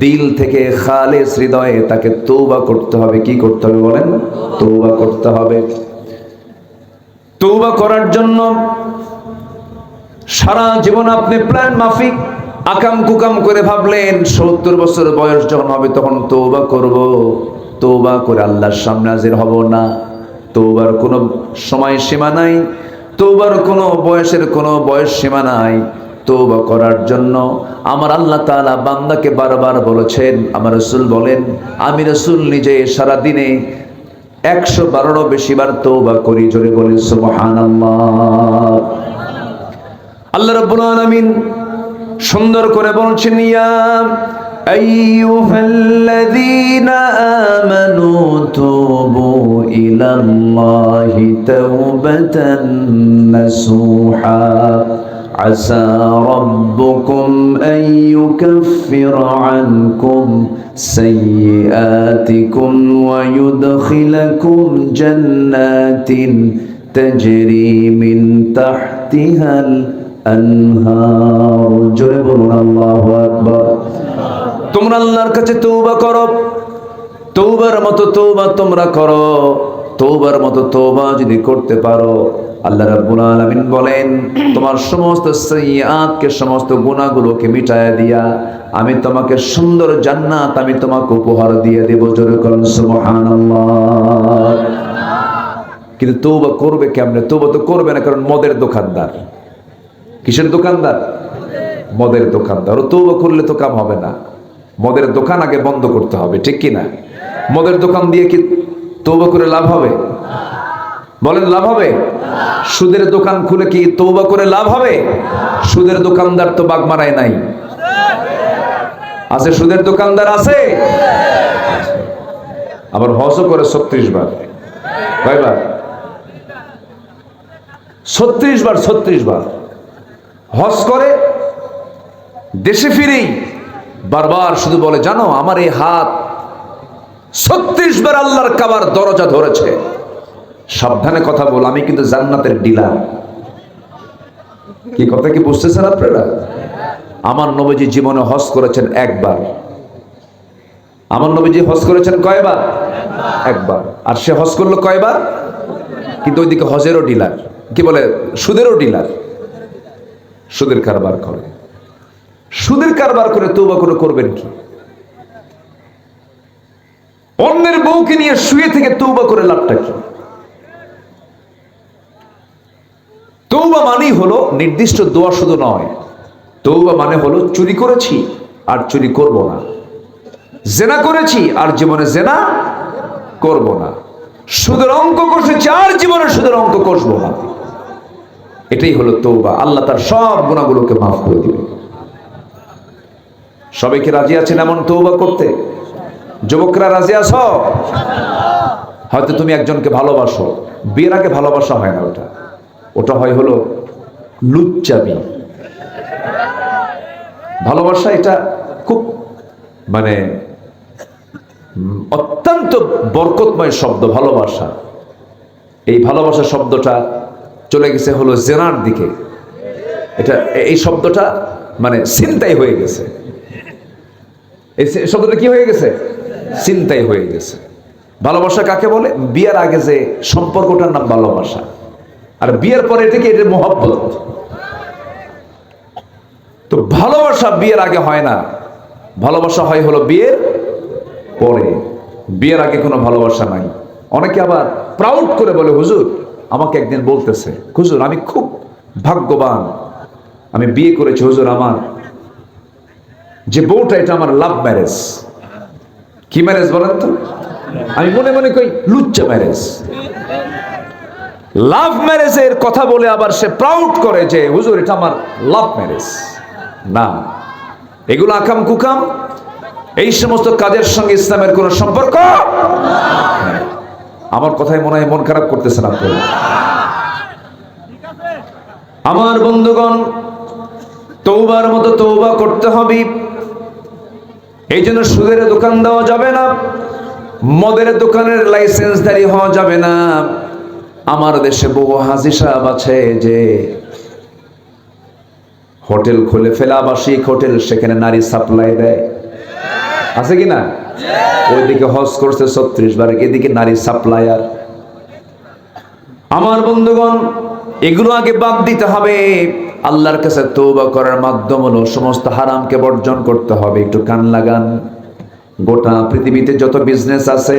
দিল থেকে খালেস হৃদয়ে তাকে তওবা করতে হবে। কি করতে হবে বলেন? তওবা করতে হবে। তওবা করার জন্য সারা জীবন আপনি প্ল্যান মাফিক আকাম কুকাম করে ভাবলেন 70 বছর বয়স যখন হবে তখন তওবা করব, তওবা করে আল্লাহর সামনে হাজির হব না। তওবার কোনো সময় সীমা নাই, তওবার কোনো বয়সের কোনো বয়স সীমা নাই। তওবা করার জন্য আমার আল্লাহ তাআলা বান্দাকে বারবার বলেছেন। আমার রাসূল বলেন, আমি রাসূল নিজে সারা দিনে 112 বেশি বার তওবা করি। জোরে বলেন সুবহানাল্লাহ। আল্লাহ রাব্বুল আলামিন সুন্দর করে বলছেন, ইয়া আইয়ুহাল্লাযীনা আমানু তুবু ইলাল্লাহি তাওবাতান নাসুহা আসা রাব্বুকুম আন ইউকাফফিরা আনকুম সাইয়্যাতিকুম ওয়া ইউদখিলাকুম জান্নাতিন তাজরি মিন তাহতিহাল আনহার। জোরে বলুন আল্লাহু আকবার। তোমরা আল্লাহর কাছে তওবা করো, তওবার মতো তওবা তোমরা করো। তওবার মতো তওবা যদি করতে পারো, আল্লাহ রাব্বুল আলামিন বলেন তোমার সমস্ত সাইয়্যাতকে, সমস্ত গুনাহগুলোকে মিটায়া দিয়া আমি তোমাকে সুন্দর জান্নাত আমি তোমাকে উপহার দিয়ে দেব। জোরে বলুন সুবহানাল্লাহ। কিন্তু তওবা করবে কেমনে? তওবা তো করবে না, কারণ মদের দোকানদার। কিসের দোকানদার? মদের দোকানদার। ও তওবা করলে তো কাম হবে না, মদের দোকান আগে বন্ধ করতে হবে, ঠিক কি না? মদের দোকান দিয়ে কি তওবা করে লাভ হবে? বলেন লাভ হবে? সুদের দোকান খুলে কি তওবা করে লাভ হবে? সুদের দোকানদার তো বাগমারায় নাই। আছে সুদের দোকানদার আছে, আবার হজও করে 36 বার। কয়বার? 36 বার। 36 বার হজ করে, দেশে ফিরেই বারবার শুধু বলে, জানো আমার এই হাত 36 বার আল্লাহর কাবার দরজা ধরেছে। সাবধানে কথা বল, আমি কিন্তু জান্নাতের ডিলার। কি কথা কি বুঝতেছেন আপনারা? আমার নবীজি জীবনে হজ করেছেন একবার। আমার নবীজি হজ করেছেন কয়বার? একবার। আর সে হজ করলো কয়বার? কিন্তু ওইদিকে হজেরও ডিলার, কি বলে সুদেরও ডিলার। সুদের কারবার করে, সুদের কারবার করে তওবা করে করবেন কি? অন্যের বউকে নিয়ে শুয়ে থেকে তওবা করে লাভটা কি? তওবা মানেই হলো নির্দিষ্ট দোয়া শুধু নয়। তওবা মানে হলো চুরি করেছি আর চুরি করব না, জেনা করেছি আর জীবনে জেনা করব না, সুদের অঙ্ক কষেছি আর জীবনে সুদের অঙ্ক কষবো না। এটাই হলো তওবা। আল্লাহ তার সব গুনাহগুলোকে মাফ করে দিবে। সবাইকে রাজি আছেন এমন তওবা করতে? যুবকরা রাজি আছো? হয়তো তুমি একজনকে ভালোবাসো, বিয়ের আগে ভালোবাসা হয় না, ওটা হয় হলো লুচ্চামি। ভালোবাসা এটা খুব মানে অত্যন্ত বরকতময় শব্দ ভালোবাসা। এই ভালোবাসা শব্দটা চলে গেছে হলো জেনার দিকে। এটা এই শব্দটা মানে ছিনতাই হয়ে গেছে। এই শব্দটা কি হয়ে গেছে? ছিনতাই হয়ে গেছে। ভালোবাসা কাকে বলে? বিয়ের আগে যে সম্পর্কটার নাম ভালোবাসা, আর বিয়ের পরে এটাকে এটা মহব্বত। তো ভালোবাসা বিয়ের আগে হয় না, ভালোবাসা হয় হলো বিয়ের পরে। বিয়ের আগে কোনো ভালোবাসা নাই। অনেকে আবার প্রাউড করে বলে, হুজুর আমাকে একদিন বলতেছে, হুজুর আমি খুব ভাগ্যবান, আমি বিয়ে করেছি হুজুর, আমার যে বউটা এটা আমার লাভ ম্যারেজ। কি ম্যারেজ বলেন তো? আমি মনে মনে কই লুচ্চা ম্যারেজ। লাভ ম্যারেজের কথা বলে আবার সে প্রাউড করে যে হুজুর এটা আমার লাভ ম্যারেজ। না, এগুলো আকাম কুকাম। এই সমস্ত কাজের সঙ্গে ইসলামের কোন সম্পর্ক। আমার কথায় মনে হয় মন খারাপ করতেছেন আপনারা। আমার বন্ধুগণ, তওবার মতো তওবা করতে হবে। এই জন্য সুদের দোকান দেওয়া যাবে না, মদের দোকানের লাইসেন্সধারী হওয়া যাবে না। আমার দেশে বহু হাজী সাহেব আছে যে হোটেল খুলে ফেলে, আবাসিক হোটেল, সেখানে নারী সাপ্লাই দেয়। আছে কি না? ওইদিকে হজ করছে 36 বার, এদিকে নারী সাপ্লায়ার। আমার বন্ধুগণ, এগুলো আগে বাদ দিতে হবে। আল্লাহর কাছে তওবা করার মাধ্যম হলো সমস্ত হারামকে বর্জন করতে হবে। একটু কান লাগান। গোটা পৃথিবীতে যত বিজনেস আছে,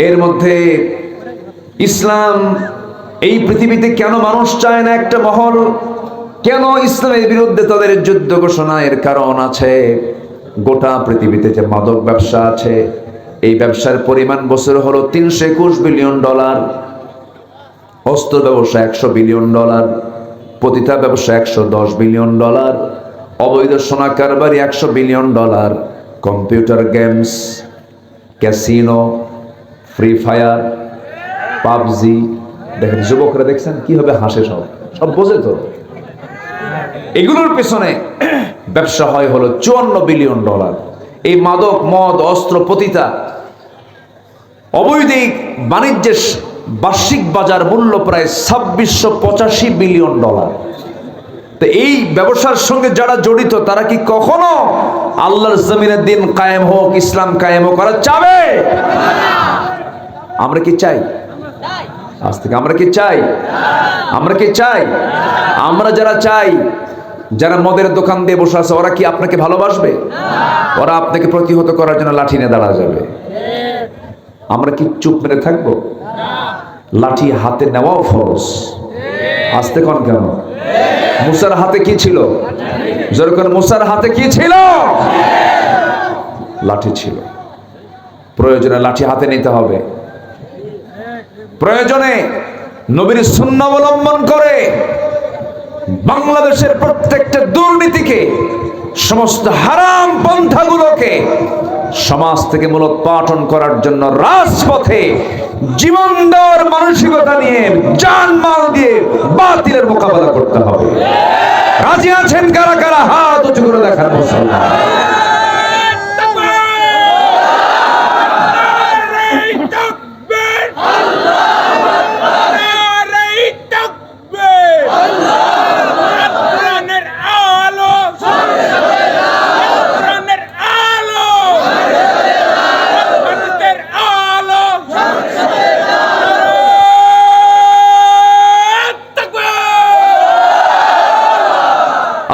এর মধ্যে ইসলাম, এই পৃথিবীতে কেন মানুষ চায় না একটা মহল, কেন ইসলামের বিরুদ্ধে তাদের যুদ্ধ ঘোষণা? এর কারণ আছে। গোটা পৃথিবীতে যে মাদক ব্যবসা আছে, এই ব্যবসার পরিমাণ বছর হলো $321 বিলিয়ন, অস্ত্র ব্যবসা $100 বিলিয়ন, পতিতা ব্যবসা $110 বিলিয়ন, অবৈধ সোনা কারবারি $100 billion, computer games, casino, free fire, PUBG. দেখেন যুবকরা, দেখছেন কিভাবে হাসে, সব বোঝে তো। এগুলোর পেছনে ব্যবসা হয় হলো $54 বিলিয়ন। এই মাদক, মদ, অস্ত্র, পতিতা, অবৈধ বাণিজ্যের বার্ষিক বাজার মূল্য প্রায় $2685 বিলিয়ন। তো এই ব্যবসার সঙ্গে যারা জড়িত, তারা কি কখনো আল্লাহর জমিনের দিন কায়েম হোক, ইসলাম কায়েম হোক করা চাবে? আমরা কি চাই? আজ থেকে আমরা কি চাই? আমরা কি চাই? আমরা যারা চাই, যারা মদের দোকান দিয়ে বসে আছে, ওরা কি আপনাকে ভালোবাসবে? ওরা আপনাকে প্রতিহত করার জন্য লাঠি নিয়ে দাঁড়া যাবে। আমরা কি চুপ মেরে থাকবো? লাঠি হাতে নেওয়াও ফরজ। আসতে কোন কেন? মুসার হাতে কি ছিল? যেরকম মুসার হাতে কি ছিল? লাঠি ছিল। প্রয়োজনে লাঠি হাতে নিতে হবে। প্রয়োজনে নবীর সুন্নাহ অবলম্বন করে বাংলাদেশের প্রত্যেকটা দুর্নীতিকে, সমস্ত হারাম পন্থাগুলোকে সমাজ থেকে মূলোৎপাটন করার জন্য রাজপথে জীবন দেওয়ার মানসিকতা নিয়ে, জানমাল দিয়ে বাতিলের মোকাবেলা করতে হবে। রাজি আছেন কারা কারা? হাত উঁচু করে দেখান মুসলমান।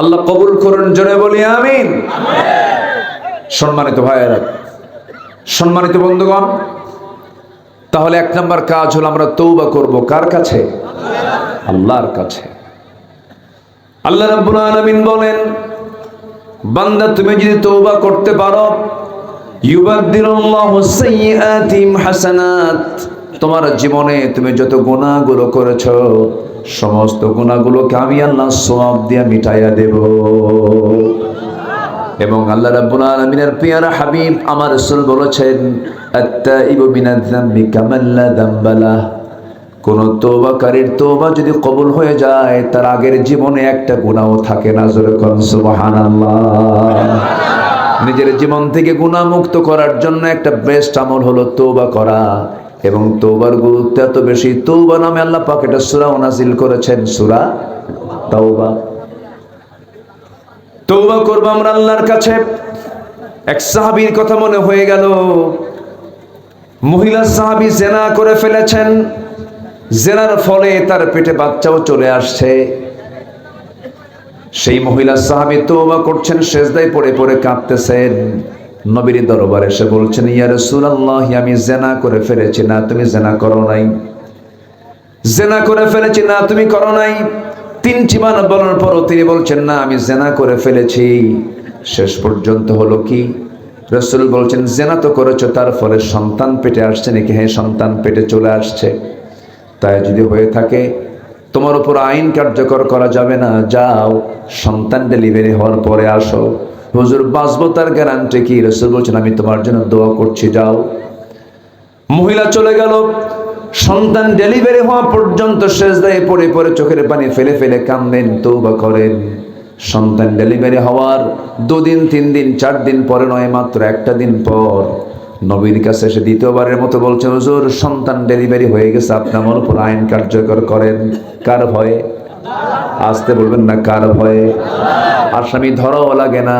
আল্লাহ কবুল করুন, জোরে বলি আমিন। সম্মানিত ভাইয়েরা, সম্মানিত বন্ধুগণ, তাহলে 1 নম্বর কাজ হলো আমরা তওবা করব কার কাছে? আল্লাহর কাছে। আল্লাহ রাব্বুল আলামিন বলেন, বান্দা তুমি যদি তওবা করতে পারো, ইউবাদদিলুল্লাহু সাইয়্যাতিহিম হাসানাত, তোমার জীবনে তুমি যত গুনাহগুলো করেছো, সমস্ত গুনাহগুলোকে আমি আল্লাহ সওয়াব দিয়ে মিটাইয়া দেব। এবং আল্লাহ রাব্বুল আলামিনের পিয়ারা হাবিব আমার রাসূল বলেছেন, আত-তাইবু মিনাজ যামবি কামান লা যামবা লাহ, কোন তওবাকারীর তওবা যদি কবুল হয়ে যায়, তার আগের জীবনে একটা গুনাহও থাকে না। জোরে কোন সুবহানাল্লাহ। নিজের জীবন থেকে গুনাহ মুক্ত করার জন্য একটা বেস্ট আমল হলো তওবা করা। এবং তওবার গুরুত্ব এত বেশি, তওবা নামে আল্লাহ পাক একটা সূরা নাযিল করেছেন, সূরা তাওবা। তওবা করব আমরা আল্লাহর কাছে। এক সাহাবীর কথা মনে হয়ে গেল, মহিলা সাহাবী জিনা করে ফেলেছেন, জিনার ফলে তার পেটে বাচ্চাও চলে আসছে। সেই মহিলা সাহাবী তওবা করছেন, সেজদায় পড়ে পড়ে কাঁদতেছেন। নবীর দরবারে এসে বলছেন, ইয়া রাসূলুল্লাহ, আমি জিনা করে ফেলেছি। না, তুমি জিনা করো নাই। জিনা করে ফেলেছি। না, তুমি করো নাই। 3টি বার বলার পরও তিনি বলছেন, না, আমি জিনা করে ফেলেছি। শেষ পর্যন্ত হলো কি? রাসূল বলছেন, জিনা তো করেছো, তার ফলে সন্তান পেটে আসছে নাকি? হ্যাঁ, সন্তান পেটে চলে আসছে। তাই যদি হয়ে থাকে, তোমার উপর আইন কার্যকর করা যাবে না। যাও, সন্তান ডেলিভারি হওয়ার পরে আসো। হুজুর, বাঁচবো তার গ্যারান্টি কি? রাসূল বলছেন, আমি তোমার জন্য দোয়া করছি, যাও। মহিলা চলে গেল। সন্তান ডেলিভারি হওয়া পর্যন্ত সেজদায় পড়ে পড়ে চোখের পানি ফেলে ফেলে কাঁদেন, তওবা করেন। সন্তান ডেলিভারি হওয়ার 2 দিন 3 দিন 4 দিন পরে নয়, মাত্র 1টা দিন পর নবীর কাছে এসে দ্বিতীয়বারের মতো বলছেন, হুজুর, সন্তান ডেলিভারি হয়ে গেছে, আপনি আমার উপর আইন কার্যকর করেন। কার ভয়ে? আসতে বলবেন না, কার ভয়ে? আসামি ধরাও লাগে না,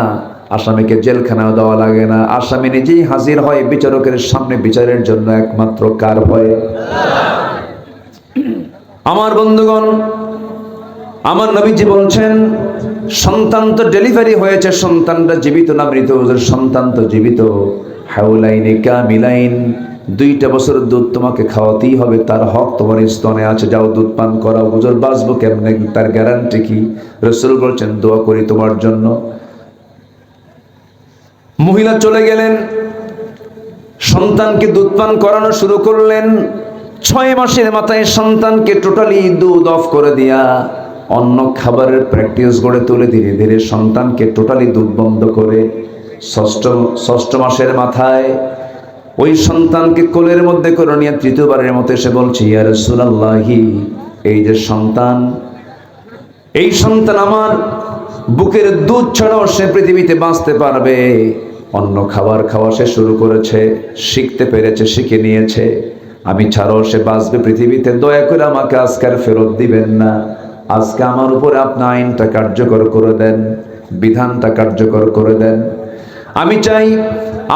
আসামিকে জেলখানাও দেওয়া লাগে না, আসামি নিজেই হাজির হয় বিচারকের সামনে বিচারের জন্য একমাত্র কার ভয়ে? আমার বন্ধুগণ, আমার নবীজি বলছেন সন্তান তো ডেলিভারি হয়েছে, সন্তানটা জীবিত না মৃত? সন্তান তো জীবিত। হাউলাইনি কামিলাইন, 2টা বছর দুধ তোমাকে খাওয়াতেই হবে, তার হক তোমার স্তনে আছে, যাও দুধ পান করাও। হুজুর বাঁচবো কেমনে, তার গ্যারান্টি কি? রাসূল বলছেন দোয়া করি তোমার জন্য। মহিলা চলে গেলেন, সন্তানকে দুধ পান করানো শুরু করলেন। 6 মাসের মাথায় সন্তানকে টোটালি দুধ অফ করে দিয়া অন্য খাবারের প্র্যাকটিস গড়ে তুলে ধীরে ধীরে সন্তানকে টোটালি দুধ বন্ধ করে ষষ্ঠ মাসের মাথায় ওই সন্তানকে কোলের মধ্যে করে নিয়ে 3য়বারের মতো এসে বলছে, ইয়া রাসূলুল্লাহি, এই যে সন্তান, এই সন্তান আমার বুকের দুধ ছাড়াও সে পৃথিবীতে বাঁচতে পারবে। অন্য খাবার খাওয়া সে শুরু করেছে, শিখতে পেরেছে, শিখে নিয়েছে, আমি ছাড়াও সে বাঁচবে পৃথিবীতে। দয়া করে আমাকে আজকে আর ফেরত দিবেন না, আজকে আমার উপরে আপনি আইনটা কার্যকর করে দেন, বিধানটা কার্যকর করে দেন। আমি চাই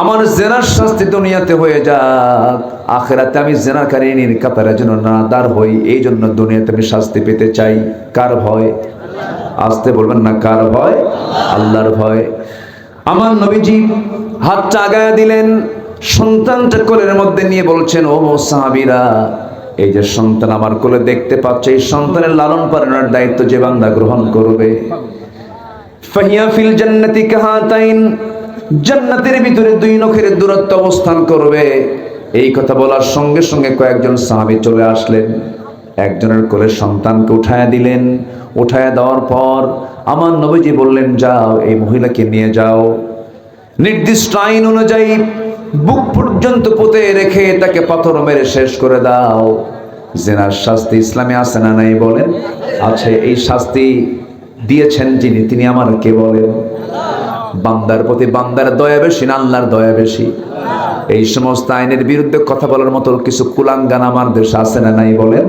আমার জেনার শাস্তি দুনিয়াতে হয়ে যাক, আখিরাতে আমি জেনাকারীর কাতারে যেন না দাঁড় হই, এই জন্য দুনিয়াতে আমি শাস্তি পেতে চাই। কার ভয়? আসতে বলবেন না, কার ভয়? আল্লাহর ভয়। আমার নবীজি হাতটা আগায় দিলেন, সন্তানটা কোলের মধ্যে নিয়ে বলছেন, ও সাহাবীরা, এই যে সন্তান আমার কোলে দেখতে পাচ্ছে, এই সন্তানের লালন পালনের দায়িত্ব যে বান্দা গ্রহণ করবে, ফাহিয়া ফিল জান্নাতি কাহাতাইন, জান্নাতের ভিতরে 2 নখের দূরত্ব অবস্থান করবে। এই কথা বলার সঙ্গে সঙ্গে কয়েকজন সাহাবী চলে আসলেন, একজনের কোলে সন্তানকে উঠায়া দিলেন। উঠায়া দেওয়ার পর আমার নবীজি বললেন, যাও এই মহিলাকে নিয়ে যাও, নির্দিষ্ট আইন অনুযায়ী বুক পর্যন্ত পুঁতে রেখে তাকে পাথর মেরে শেষ করে দাও। জেনার শাস্তি ইসলামে আছে না নাই বলেন? আছে। এই শাস্তি দিয়েছেন যিনি, তিনি আমার কে বলেন? বান্দার প্রতি বান্দার দয়া বেশি না আল্লাহর দয়া বেশি? এই সমস্ত আইনের বিরুদ্ধে কথা বলার মতো কিছু কুলাঙ্গান আমার দেশে আছে না নাই বলেন?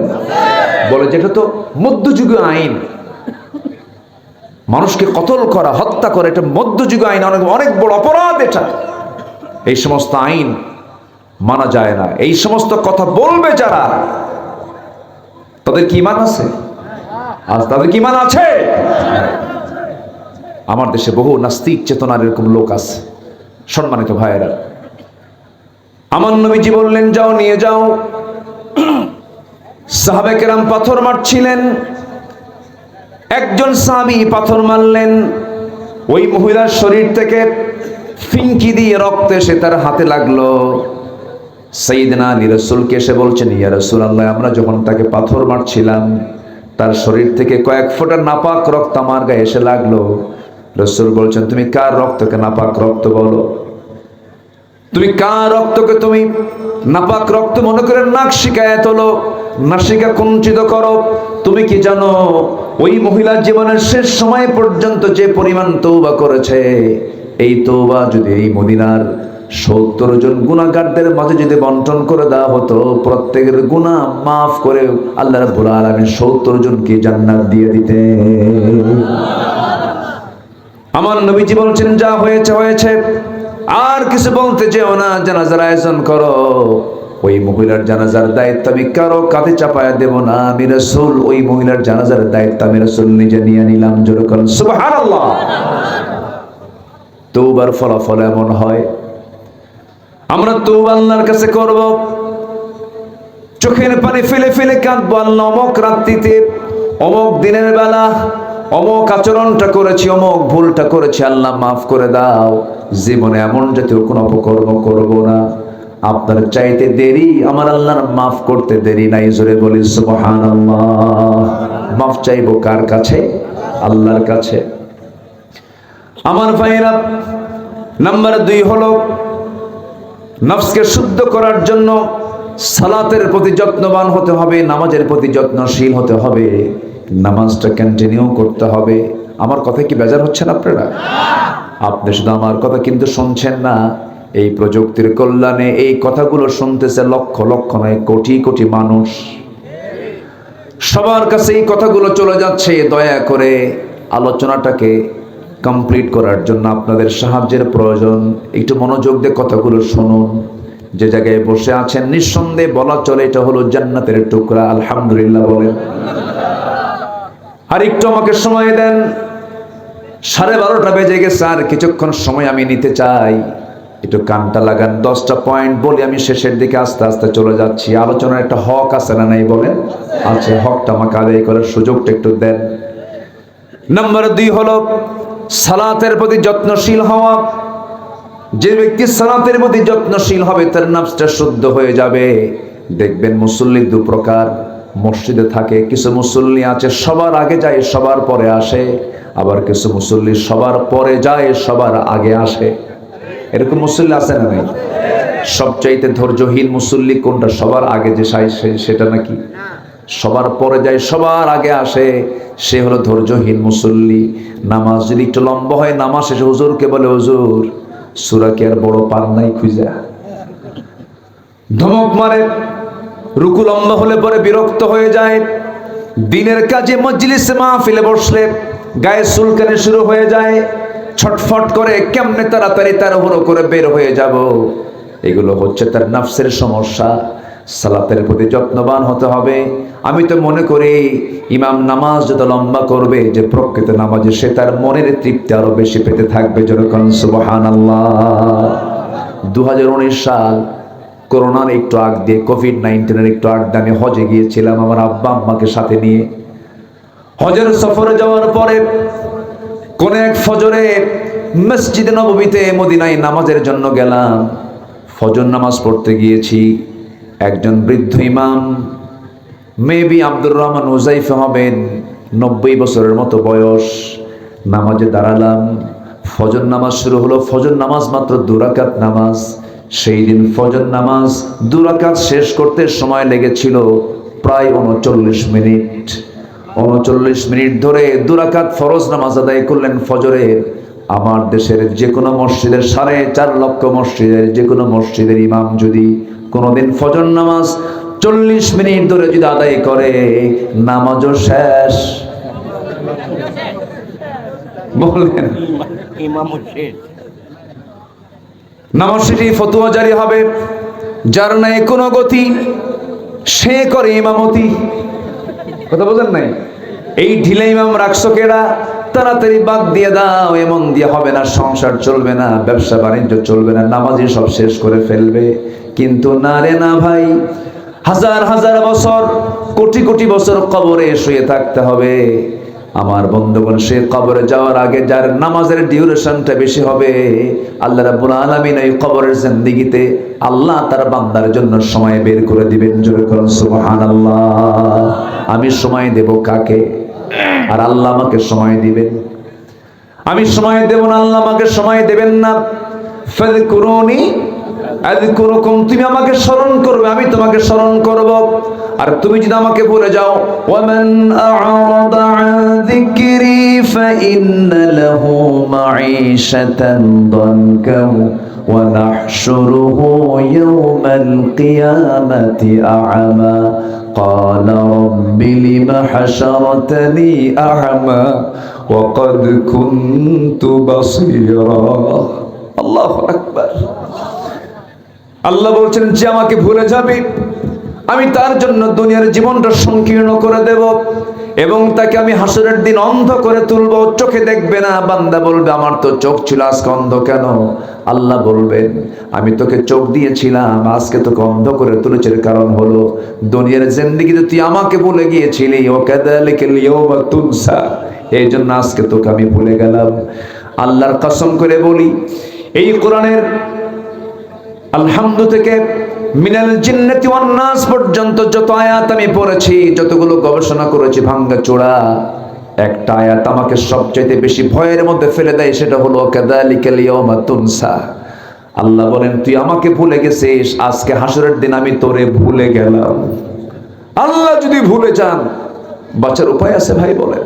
বলে যেটা তো মধ্যযুগীয় আইন, মানুষকে কতল করা, হত্যা করা, এটা মধ্যযুগীয় আইন, অনেক বড় অপরাধ এটা। এই সমস্ত আইন মানা যায় না। এই সমস্ত কথা বলবে যারা, তাদের কি ঈমান আছে? আজ তাদের কি ঈমান আছে? আমার দেশে বহু নাস্তিক চেতনার এরকম লোক আছে। সম্মানিত ভাইয়েরা, আমার নবীজি বললেন, যাও নিয়ে যাও। সাহাবে কেরাম পাথর মারছিলেন, একজন সাহাবী পাথর মারলেন, ওই মহিলার শরীর থেকে ফিনকি দিয়ে রক্ত এসে তার হাতে লাগলো। সাইয়েদনা আলী রাসূলকে এসে বলছেন, ইয়া রাসূলুল্লাহ, আমরা যখন তাকে পাথর মারছিলাম তার শরীর থেকে কয়েক ফোঁটা নাপাক রক্ত আমার গায়ে এসে লাগলো। রাসূল বলছেন, তুমি কার রক্তকে নাপাক রক্ত বলো? তুমি কার রক্তকে তুমি নাপাক রক্ত মনে করে নাক শিকায়ত হলো, নাসিকা কুঞ্চিত করো? তুমি কি জানো ওই মহিলার জীবনের শেষ সময় পর্যন্ত যে পরিমাণ তওবা করেছে, এই তওবা যদি এই মদিনার 70 জন গুনাহগারদের মাঝে যদি বন্টন করে দেওয়া হতো, প্রত্যেকের গুনাহ মাফ করে আল্লাহ রাব্বুল আলামিন 70 জনকে জান্নাত দিয়ে দিতেন। আমার নবীজি বলছেন, যা হয়েছে হয়েছে, আর কিছু বলতে যেও না, জানাজার আয়োজন করো। ওই মহিলার জানাজার দায়িত্ব আমি কারো কাঁধে চাপায়া দেব না, আমি রাসূল ওই মহিলার জানাজার দায়িত্ব আমি রাসূল নিজে নিয়ে নিলাম। জোরে বলুন সুবহানাল্লাহ। তওবার ফলাফল এমন হয়, আমরা তওবা আল্লাহর কাছে করব, চোখের পানি ফেলে ফেলে কাঁদবো, আল্লাহ অমুক রাত্রিতে, অমুক দিনের বেলা অমুক আচরণটা করেছি, অমুক ভুলটা করেছি, আল্লাহ মাফ করে দাও। জীবনে এমন জাতীয় কোনো অপকর্ম করব না। আপনার চাইতে দেরি আমার আল্লাহর মাফ করতে দেরি নাই। জোরে বলি সুবহানাল্লাহ। মাফ চাইবো কার কাছে? আল্লাহর কাছে। আমার ভাইরা, নাম্বার 2 হলো নফসকে শুদ্ধ করার জন্য সালাতের প্রতি যত্নবান হতে হবে, নামাজের প্রতি যত্নশীল হতে হবে, নামাজটা কন্টিনিউ করতে হবে। আমার কথা কি বেজার হচ্ছেন আপনারা? আপনি শুধু আমার কথা কিন্তু শুনছেন না, এই প্রযুক্তির কল্যাণে এই কথাগুলো শুনতেছে লক্ষ লক্ষ নয় কোটি কোটি মানুষ। সবার কাছে এই কথাগুলো চলে যাচ্ছে। দয়া করে আলোচনাটাকে কমপ্লিট করার জন্য আপনাদের সাহায্যের প্রয়োজন। একটু মনোযোগ দিয়ে কথাগুলো শুনুন। যে জায়গায় বসে আছেন নিঃসন্দেহে বলা চলে এটা হলো জান্নাতের টুকরা। আলহামদুলিল্লাহ বলেন। আর একটু আমাকে সময় দেন, 12:30 বেজে গেছে, আর কিছুক্ষণ সময় আমি নিতে চাই। একটু কানটা লাগান, 10টা পয়েন্ট বলি, আমি শেষের দিকে আস্তে আস্তে চলে যাচ্ছি। আলোচনার একটা হক আছে না নাই বলেন? আছে। হকটা আমাকে আদায় করার সুযোগটা একটু দেন। নাম্বার 2 হলো সালাতের প্রতি যত্নশীল হওয়া। যে ব্যক্তি সালাতের প্রতি যত্নশীল হবে তার নফসটা শুদ্ধ হয়ে যাবে। দেখবেন মুসল্লি 2 প্রকার মসজিদে থাকে। কিছু মুসল্লি আছে সবার আগে যায় সবার পরে আসে, আবার কিছু মুসল্লি সবার পরে যায় সবার আগে আসে। এরকম মুসল্লি আছে না নাই? সবচাইতে ধৈর্যহীন মুসল্লি কোনটা? সবার আগে যে সেটা নাকি? সবার পরে যায় সবার আগে আসে, সে হলো ধৈর্যহীন মুসল্লি। নামাজ যদি একটু লম্বা হয়, নামাজ শেষে হুজুরকে বলে, হুজুর সূরা কি আর বড় পান নাই খুঁজা? ধমক মারে। রুকু লম্বা হলে পরে বিরক্ত হয়ে যায়। দিনের কাজে মজলিসে মাহফিলে বসলে গায়ে চুলকানি শুরু হয়ে যায়, ছটফট করে কেমনে তাড়াতাড়ি তাড়াহুড়ো করে বের হয়ে যাব। এগুলো হচ্ছে তার নফসের সমস্যা। সালাতের প্রতি যত্নবান হতে হবে। আমি তো মনে করি ইমাম নামাজ যত লম্বা করবে, যে প্রকৃত নামাজে সে তার মনের তৃপ্তি আরো বেশি পেতে থাকবে। যেরকম সুবহানাল্লাহ। 2019 সাল, করোনার একটু আগ দিয়ে, কোভিড-19 একটু আগ দিয়ে আমি হজে গিয়েছিলাম আমার আব্বা আম্মাকে সাথে নিয়ে। হজের সফরে যাওয়ার পরে কোন এক ফজরে মসজিদে নববীতে মদিনায় নামাজের জন্য গেলাম। ফজর নামাজ পড়তে গিয়েছি। একজন বৃদ্ধ ইমাম, মেবি আব্দুর রহমান হুজাইফা হবেন, 90 বছরের মতো বয়স। নামাজে দাঁড়ালাম। ফজর নামাজ শুরু হলো। ফজর নামাজ মাত্র 2 রাকাত নামাজ। সেই দিন ফজর নামাজ 2 রাকাত শেষ করতে সময় লেগেছিল প্রায় 39 মিনিট। 39 মিনিট ধরে 2 রাকাত ফরজ নামাজ আদায় করলেন ফজরের। আমার দেশের যে কোনো মসজিদের 4.5 লক্ষ মসজিদের যে কোনো মসজিদের ইমাম যদি কোনোদিন ফজর নামাজ 40 মিনিট ধরে যদি আদায় করে, নামাজও শেষ। বলেন নামাজ শেষে ফতোয়া জারি হবে, যার নাই কোনো গতি সে করে ইমামতি। কথা বলেন নাই? এই ঢিলে ইমাম রাখছো কেডা? তাড়াতাড়ি বাদ দিয়ে দাও, এমন দিয়ে হবে না, সংসার চলবে না, ব্যবসা বাণিজ্য চলবে না, নামাজি সব শেষ করে ফেলবে। কিন্তু না রে না ভাই, হাজার হাজার বছর, কোটি কোটি বছর কবরে শুয়ে থাকতে হবে। আমার বন্ধুগণ, সে কবরে যাওয়ার আগে যার নামাজের ডিউরেশনটা বেশি হবে, আল্লাহ রাব্বুল আলামিন এই কবরের জিন্দেগিতে আল্লাহ তার বান্দার জন্য সময় বের করে দিবেন। জোরে করুন সুবহানাল্লাহ। আমি সময় দেব কাকে? আর আল্লাহ আমাকে সময় দিবেন। আমি সময় দেব না, আল্লাহ আমাকে সময় দেবেন না। ফাযকুরুনি আযকুরুকুম, তুমি আমাকে স্মরণ করবে, আমি তোমাকে স্মরণ করব। আর তুমি যদি আমাকে ভুলে যাও, ওয়ামান আ'রাদা আন যিকরি ফাইন্না লাহু মাঈশাতান দানকা ওয়া নাহশুরুহু ইয়াওমাল কিয়ামাতি আ'মা قال رب لم حشرتني أعمى وقد كنت بصيرا। الله أكبر। আল্লাহ বলছেন যে আমাকে ভুলে যাবে, আমি তার জন্য দুনিয়ার জীবনটা সংকীর্ণ করে দেব এবং তাকে আমি হাসরের দিন অন্ধ করে তুলব, চোখে দেখবে না। বান্দা বলবে আমার তো চোখ ছিল, আজকে অন্ধ কেন? আল্লাহ বলবেন আমি তোকে চোখ দিয়েছিলাম, আজকে তোকে অন্ধ করে তুলেছি। এর কারণ হলো দুনিয়ার জিন্দেগিতে তুই আমাকে ভুলে গিয়েছিলি, ও কাযালিকাল ইয়াওমা তুনসা, এই জন্য আজকে তোকে আমি ভুলে গেলাম। আল্লাহর কসম করে বলি, এই কোরআনের আলহামদু থেকে মিনাল জিন্নাতি ওয়ান নাস পর্যন্ত যত আয়াত আমি পড়েছি, যতগুলো গবেষণা করেছি ভাঙ্গা চোরা, একটা আয়াত আমাকে সবচেয়ে বেশি ভয়ের মধ্যে ফেলে দেয়, সেটা হলো কাযালিকাল ইয়াওমা তুনসা। আল্লাহ বলেন তুই আমাকে ভুলে গেছিস, আজকে হাসরের দিন আমি তোরে ভুলে গেলাম। আল্লাহ যদি ভুলে যান, বাঁচার উপায় আছে ভাই? বলেন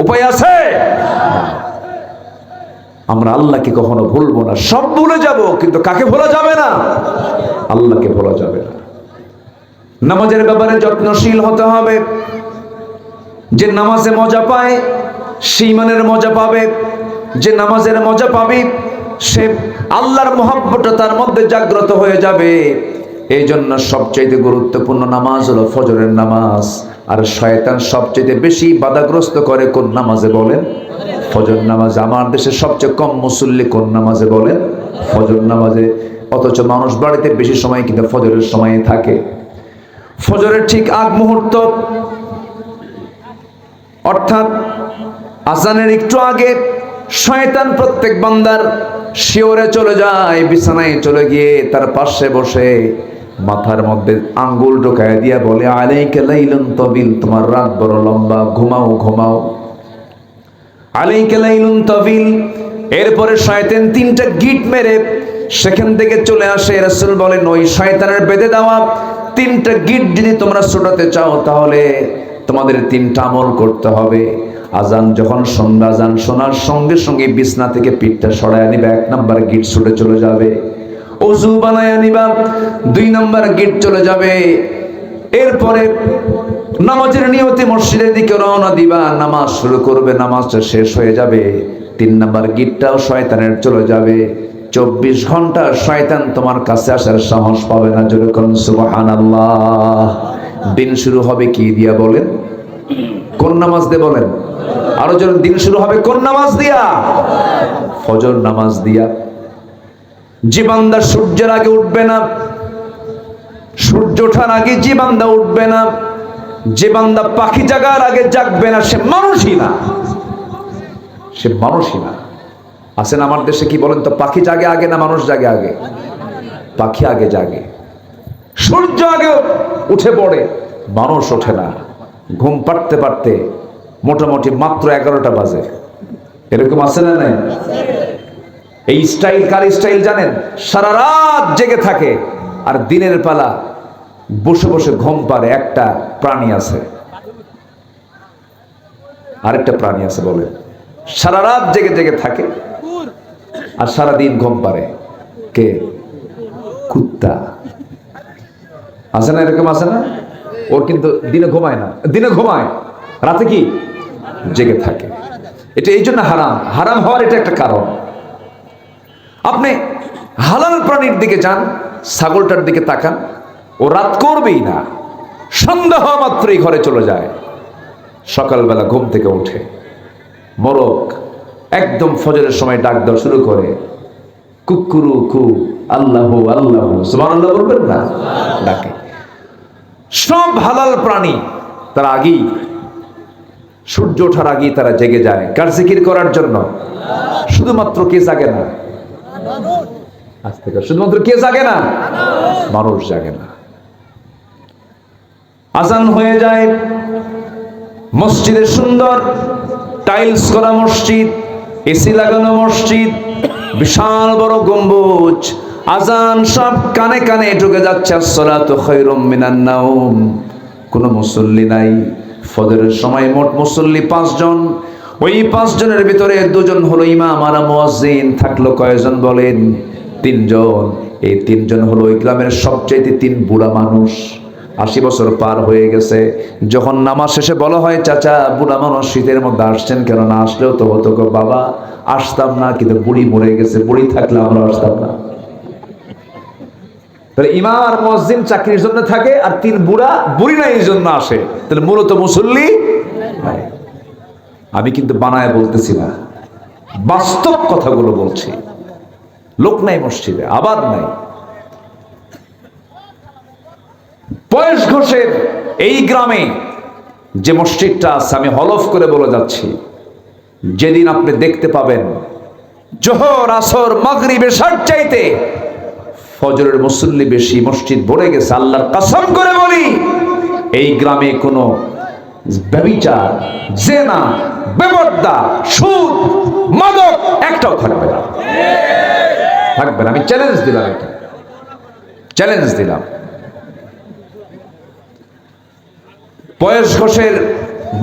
উপায় আছে? আমরা আল্লাহকে কখনো ভুলবো না। সব ভুলে যাব, কিন্তু কাকে ভোলা যাবে না? আল্লাহকে ভোলা যাবে না। নামাজের ব্যাপারে যত্নশীল হতে হবে। যে নামাজে মজা পায় সে ইমানের মজা পাবে। যে নামাজের মজা পাবে, সে আল্লাহর মহব্বতটা তার মধ্যে জাগ্রত হয়ে যাবে। এই জন্য সবচেয়ে গুরুত্বপূর্ণ নামাজ হলো ফজরের নামাজ। আর শয়তান সবচেয়ে বেশি বাধাগ্রস্ত করে কোন নামাজে বলেন? ফজর নামাজ। আমার দেশে সবচেয়ে কম মুসল্লি কোন নামাজে বলেন? ফজর নামাজে। অথচ মানুষ বাড়িতে বেশি সময় কিন্তু ফজরের সময়ে থাকে। ফজরের ঠিক আগ মুহূর্ত, অর্থাৎ আজানের একটু আগে শয়তান প্রত্যেক বান্দার শিওরে চলে যায়, বিছানায় চলে গিয়ে তার পাশে বসে মাথার মধ্যে আঙ্গুল ঢোকায় দিয়া বলে, আলাইকা লাইলুন তাবিল, তোমার রাত বড় লম্বা, ঘুমাও ঘুমাও। আলাইকা লাইলুন তাবিল। এরপরে শয়তান তিনটা গিট মেরে সেখান থেকে চলে আসে। রাসূল বলেন, ওই শয়তানের বেঁধে দেওয়া তিনটা গিট যদি তোমরা ছোটাতে চাও, তাহলে তোমাদের তিনটা আমল করতে হবে। আজান যখন শুনবে, আজান শোনার সঙ্গে সঙ্গে বিছনা থেকে পিঠটা সরায় নিবে, 1 নাম্বার গিট ছুটে চলে যাবে। ওযু বানায় নিবা, 2 নাম্বার গিট চলে যাবে। এরপরে নামাজের নিয়তে মসজিদের দিকে রওনা দিবা, নামাজ শুরু করবে, নামাজটা শেষ হয়ে যাবে, 3 নাম্বার গিটটাও শয়তানের চলে যাবে। 24 ঘন্টা শয়তান তোমার কাছে আসার সাহস পাবে না। যেরকম সুবহানাল্লাহ। দিন শুরু হবে কি দিয়া বলেন? কোন নামাজ দিয়ে বলেন? আরো যেন দিন শুরু হবে কোন নামাজ দিয়া? ফজর নামাজ দিয়া। যে বান্দা সূর্যের আগে উঠবে না, সূর্য ওঠার আগে যে বান্দা উঠবে না, যে বান্দা পাখি জাগার আগে জাগবে না, সে মানুষই না। সে মানুষই না। আছেন আমার দেশে কি বলেন তো, পাখি জাগে আগে না মানুষ জাগে আগে? পাখি আগে জাগে। সূর্য আগে উঠে পড়ে, মানুষ ওঠে না। ঘুম পাড়তে পারতে মোটামুটি মাত্র 11টা বাজে। এরকম আছে না নাই? এই স্টাইল কার স্টাইল জানেন? সারা রাত জেগে থাকে আর দিনের বেলা বসে বসে ঘুম পারে। একটা প্রাণী আছে, আরেকটা প্রাণী আছে বলে, সারা রাত জেগে জেগে থাকে আর সারা দিন ঘুম পারে। কে? কুত্তা। আছে না? এরকম আছে না? ওর কিন্তু দিনে ঘুমায় না, দিনে ঘুমায়, রাতে কি জেগে থাকে। এটা এই জন্য হারাম। হারাম হওয়ার এটা একটা কারণ। আপনি হালাল প্রাণীর দিকে যান, ছাগলটার দিকে তাকান, ও রাত করবেই না, সন্ধ্যা হওয়া মাত্রই ঘরে চলে যায়। সকালবেলা ঘুম থেকে উঠে মোরগ একদম ফজরের সময় ডাক দেওয়া শুরু করে, কুকুরু কু আল্লাহু আল্লাহু সুবহানাল্লাহ বলবেন না? ডাকে। সব হালাল প্রাণী তারা আগেই, সূর্য ওঠার আগেই তারা জেগে যায়। কার জিকির করার জন্য? শুধুমাত্র কে জাগে না? আজ থেকে শুধুমাত্র কে জাগে না? মানুষ জাগে না। আজান হয়ে যায়, মসজিদে সুন্দর টাইলস করা মসজিদ, এসি লাগানো মসজিদ, বিশাল বড় গম্বুজ, আজান সব কানে কানে ঢুকে যাচ্ছে। আসসালাতু খায়রুম মিনান নাওম। কোনো মুসল্লি নাই। ফজরের সময় মোট মুসল্লি 5 জন। ওই 5 জনের ভিতরে 2 জন হলো ইমাম আর মুয়াজ্জিন। থাকলো কয়জন বলেন? 3 জন। এই 3 জন হলো ওই গ্রামের সবচেয়ে 3 বুড়া মানুষ। 80 বছর পার হয়ে গেছে। যখন নামাজ শেষে বলা হয়, চাচা বুড়া মানুষ শীতের মধ্যে আসছেন কেন? না আসলেও তো হতো গো বাবা, আসতাম না, কিন্তু বুড়ি মরে গেছে, বুড়ি থাকলে আমরা আসতাম না। তাহলে ইমাম আর মুয়াজ্জিন চাকরির জন্য থাকে, আর 3 বুড়া বুড়িরা এই জন্য আসে। তাহলে মূলত মুসল্লি নাই। আমি কিন্তু বানায় বলতেছি না, বাস্তব কথাগুলো বলছি। লোক নাই মসজিদে, আবাদ নাই। পয়েস ঘোষের এই গ্রামে যে মসজিদটা আছে, আমি হলফ করে বলে যাচ্ছি, যেদিন আপনি দেখতে পাবেন জোহর আসর মাগরিব এশার চাইতে ফজরের মুসল্লি বেশি, মসজিদ ভরে গেছে, আল্লাহর কসম করে বলি, এই গ্রামে কোনো ব্যভিচার, জেনা, বেপরদা, সুদ, মাদক একটাও থাকবে না। থাকবে না। আমি চ্যালেঞ্জ দিলাম, এটা চ্যালেঞ্জ দিলাম। পয়েস ঘোষের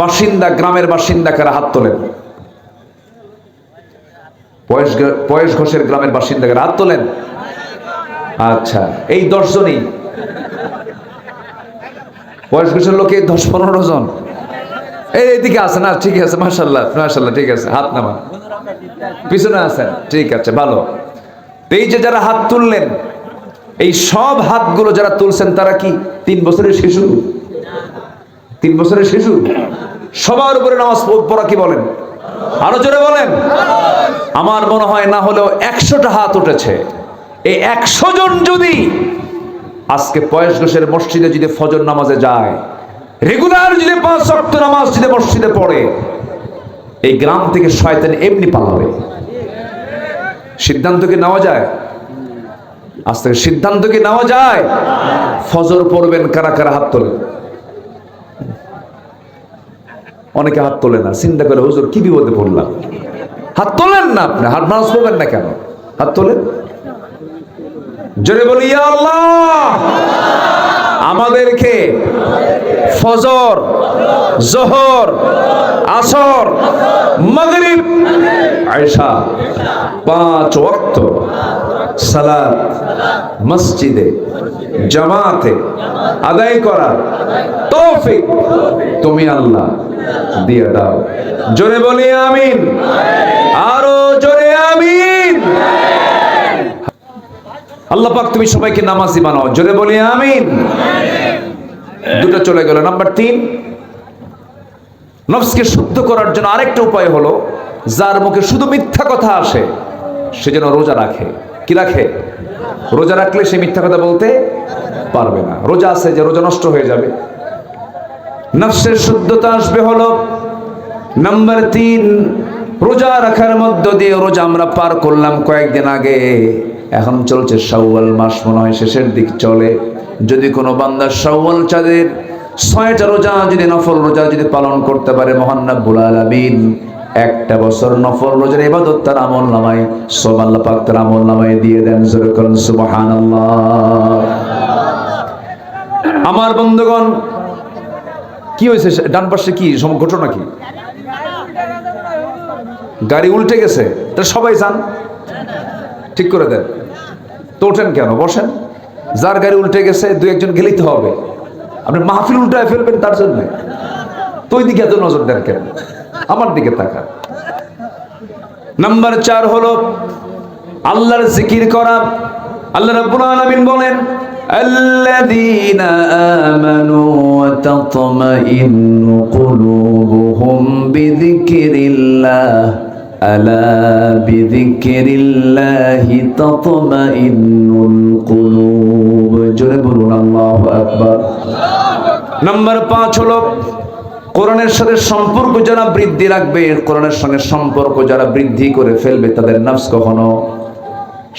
বাসিন্দা, গ্রামের বাসিন্দা কারা? হাত তোলেন। পয়েস ঘোষের গ্রামের বাসিন্দা কারা? হাত তোলেন। আচ্ছা, এই 10 জনই। পয়েস ঘোষের লোকে 10-15 জন। এইদিকে আছে না, ঠিক আছে, মাশাআল্লাহ মাশাআল্লাহ, ঠিক আছে, হাত নামান, পিছনে আছেন, ঠিক আছে, ভালো। এই যে যারা হাত তুললেন, এই সব হাতগুলো যারা তুলছেন তারা কি 3 বছরের শিশু? 3 বছরের শিশু? সবার উপরে নামাজ পড়া কি বলেন? আরো জোরে বলেন। আমার মনে হয় না হলেও 100টা হাত উঠেছে। এই 100 জন যদি আজকে পয়সগোশের মসজিদে যদি ফজর নামাজে যায়, রেগুলার যদি 5 ওয়াক্ত নামাজ যদি মসজিদে পড়ে, এই গ্রাম থেকে শয়তান এমনি পালাবে। সিদ্ধান্ত কি নেওয়া যায়? আজ থেকে সিদ্ধান্ত কি নেওয়া যায়? ফজর পড়বেন কারা কারা হাত তোলেন? অনেকে হাত তোলে না, চিন্তা করে হুজুর কি বিপদে পড়লাম। হাত তোলেন না, আপনি হাত নামাজ পড়বেন না কেন? হাত তোলেন, জোরে বলি ইয়া আল্লাহ। আমাদেরকে ফজর, যোহর, আসর, মাগরিব, ইশা 5 ওয়াক্ত সালাত মসজিদে জামাতে আদায় করার তৌফিক তুমি আল্লাহ দিয়ে দাও। জোরে বলি আমিন, আরো জোরে আমিন। আল্লাহ পাক তুমি সবাইকে নামাজি বানাও, জোরে বলি আমিন। দুটো চলে গেল। নাম্বার 3, নফসকে শুদ্ধ করার জন্য আরেকটা উপায় হলো, যার মুখে শুধু মিথ্যা কথা আসে সে যেন রোজা রাখে। কি রাখে? রোজা রাখলে সে মিথ্যা কথা বলতে পারবে না। রোজা আছে যে রোজা নষ্ট হয়ে যাবে। নফসের শুদ্ধতা আসবে হলো নাম্বার 3, রোজা রাখার মধ্য দিয়ে। রোজা আমরা পার করলাম কয়েকদিন আগে, এখন চলছে শাওয়াল মাস, মনে হয় শেষের দিক চলে। যদি কোনো বান্দা শাওয়াল চাঁদের 6টা রোজা যদি নফল রোজা যদি পালন করতে পারে, মহান রব্বুল আলামিন 1টা বছর নফল রোজার ইবাদত তার আমল নামায়, সব আল্লাহ পাক তার আমল নামায় দিয়ে দেন। জোরে করুন সুবহানাল্লাহ। আমার বন্ধুগণ, কি হয়েছে? ডান পাশে কি ঘটনা? কি গাড়ি উল্টে গেছে? তা সবাই যান, ঠিক করে দেন। তো ওঠেন কেন? বসেন। যার গাড়ি উল্টে গেছে 2-1 গেলেই তো হবে। আপনি মাহফিল উল্টায় ফেলবেন তার জন্য? তো ওই দিকে এত নজর দেন কেন? আমার দিকে তাকান। নাম্বার 4 হলো আল্লাহর জিকির করা। আল্লাহ রাব্বুল আলামিন বলেন, আল্লাযীনা আমানু ওয়া তাতমাইন্নু কুলুবুহুম বিযিকরিল্লাহ আলা বিযিকরিল্লাহি তাতমাইন্নুল কুলুব। জোরে বলুন আল্লাহু আকবার। নাম্বার 5 হলো কোরআনের সাথে সম্পর্ক যারা বৃদ্ধি রাখবে, কোরআনের সঙ্গে সম্পর্ক যারা বৃদ্ধি করে ফেলবে, তাদের নফস কখনো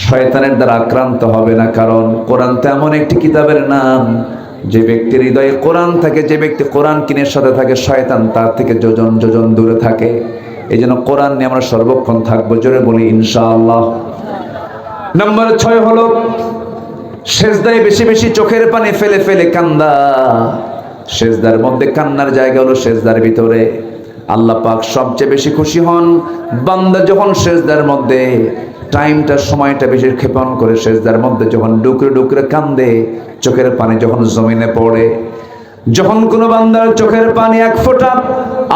শয়তানের দ্বারা আক্রান্ত হবে না। কারণ কোরআন তো এমন একটি কিতাবের নাম, যে ব্যক্তির হৃদয়ে কোরআন থাকে, যে ব্যক্তি কোরআন কিনের সাথে থাকে, শয়তান তার থেকে যোজন যোজন দূরে থাকে। এই জন্য কোরআন নিয়ে আমরা সর্বক্ষণ থাকবো। জোরে বলি ইনশাআল্লাহ। নাম্বার 6 হলো সেজদায় বেশি বেশি চোখের পানি ফেলে ফেলে কান্দা। সেজদার মধ্যে কান্নার জায়গা হলো সেজদার ভিতরে। আল্লাহ পাক সবচেয়ে বেশি খুশি হন বান্দা যখন সেজদার মধ্যে টাইমটা, সময়টা বেশি ক্ষেপণ করে সেজদার মধ্যে যখন ডুকরে ডুকরে কান্দে, চোখের পানি যখন জমিনে পড়ে। যখন কোনো বান্দার চোখের পানি 1 ফোঁটা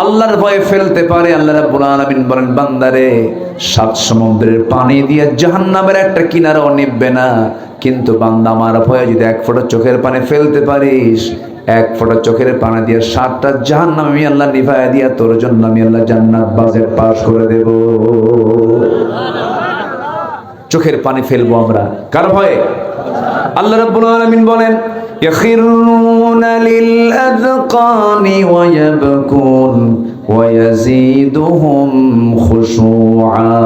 আল্লাহর ভয়ে ফেলতে পারে, আল্লাহ রাব্বুল আলামিন বলেন, বান্দারে 7 সমুদ্রের পানি দিয়ে জাহান্নামের একটা কিনারাও নিববে না, কিন্তু বান্দা আমার ভয়ে যদি 1 ফোঁটা চোখের পানি ফেলতে পারিস, 1 ফোঁটা চোখের পানি দিয়ে 7টা জাহান্নাম আমি আল্লাহ নিভায়া দিয়া তোর জন্য আমি আল্লাহ জান্নাত বাজেট পাস করে দেব। চোখের পানি ফেলবো আমরা কার ভয়ে? আল্লাহ রাব্বুল আলামিন বলেন, يخرون للأذقان ويبكون ويزيدهم خشوعا।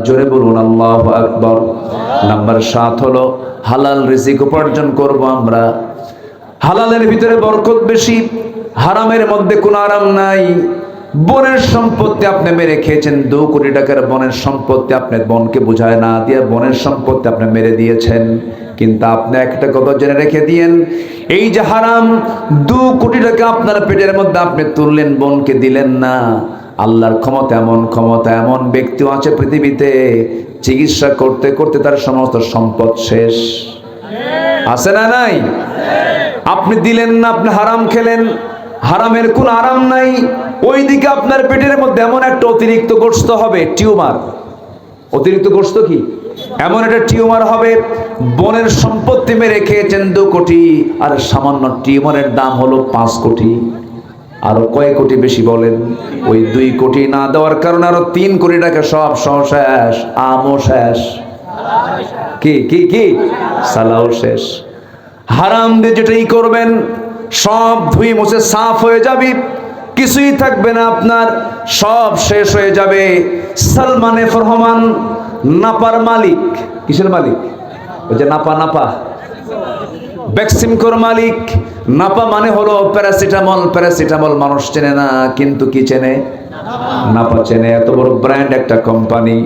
জোরে বলুন আল্লাহু আকবার। নাম্বার 7 হলো হালাল রিজিক উপার্জন করব আমরা। হালালের ভিতরে বরকত বেশি, হারামের মধ্যে কোনো আরাম নাই। বনের সম্পত্তি আপনি মেরে খেয়েছেন, 2 কোটি টাকার বনের সম্পত্তি আপনি বনকে বুঝায় না দিয়ে বনের সম্পত্তি আপনি মেরে দিয়েছেন। কিন্তু আপনি একটা কথা জেনে রেখে দিয়েন, এই যে হারাম 2 কোটি টাকা আপনার পেটের মধ্যে আপনি তুললেন, বনকে দিলেন না। আল্লাহর ক্ষমতা এমন, ক্ষমতা এমন ব্যক্তিও আছে পৃথিবীতে, চিকিৎসা করতে করতে তার সমস্ত সম্পদ শেষ। আছে না নাই? আপনি দিলেন না, আপনি হারাম খেলেন। হারামের কোন আরাম নাই। ওইদিকে আপনার পেটের মধ্যে এমন একটা অতিরিক্ত গোশত হবে, টিউমার। অতিরিক্ত গোশত কি? এমন একটা টিউমার হবে, বনের সম্পত্তি মেরে খেয়েছেন 2 কোটি, আর সামান্য টিউমারের দাম হলো 5 কোটি। আরো কয় কোটি বেশি বলেন? ওই 2 কোটি না দেওয়ার কারণে আরো 3 কোটি টাকা সব শেষ, আমও শেষ, কি কি কি সালাও শেষ। হারাম দিয়ে যেটাই করবেন সব ধুই মুছে সাফ হয়ে যাবে, কিছুই থাকবে না আপনার, সব শেষ হয়ে যাবে। সালমান এফ রহমান নাপার মালিক। কিসের মালিক? ওই যে নাপা নাপা ভ্যাকসিনকোর মালিক। নাপা মানে হলো প্যারাসিটামল। প্যারাসিটামল মানুষ চেনে না, কিন্তু কি চেনে? নাপা চেনে। এত বড় ব্র্যান্ড একটা কোম্পানি,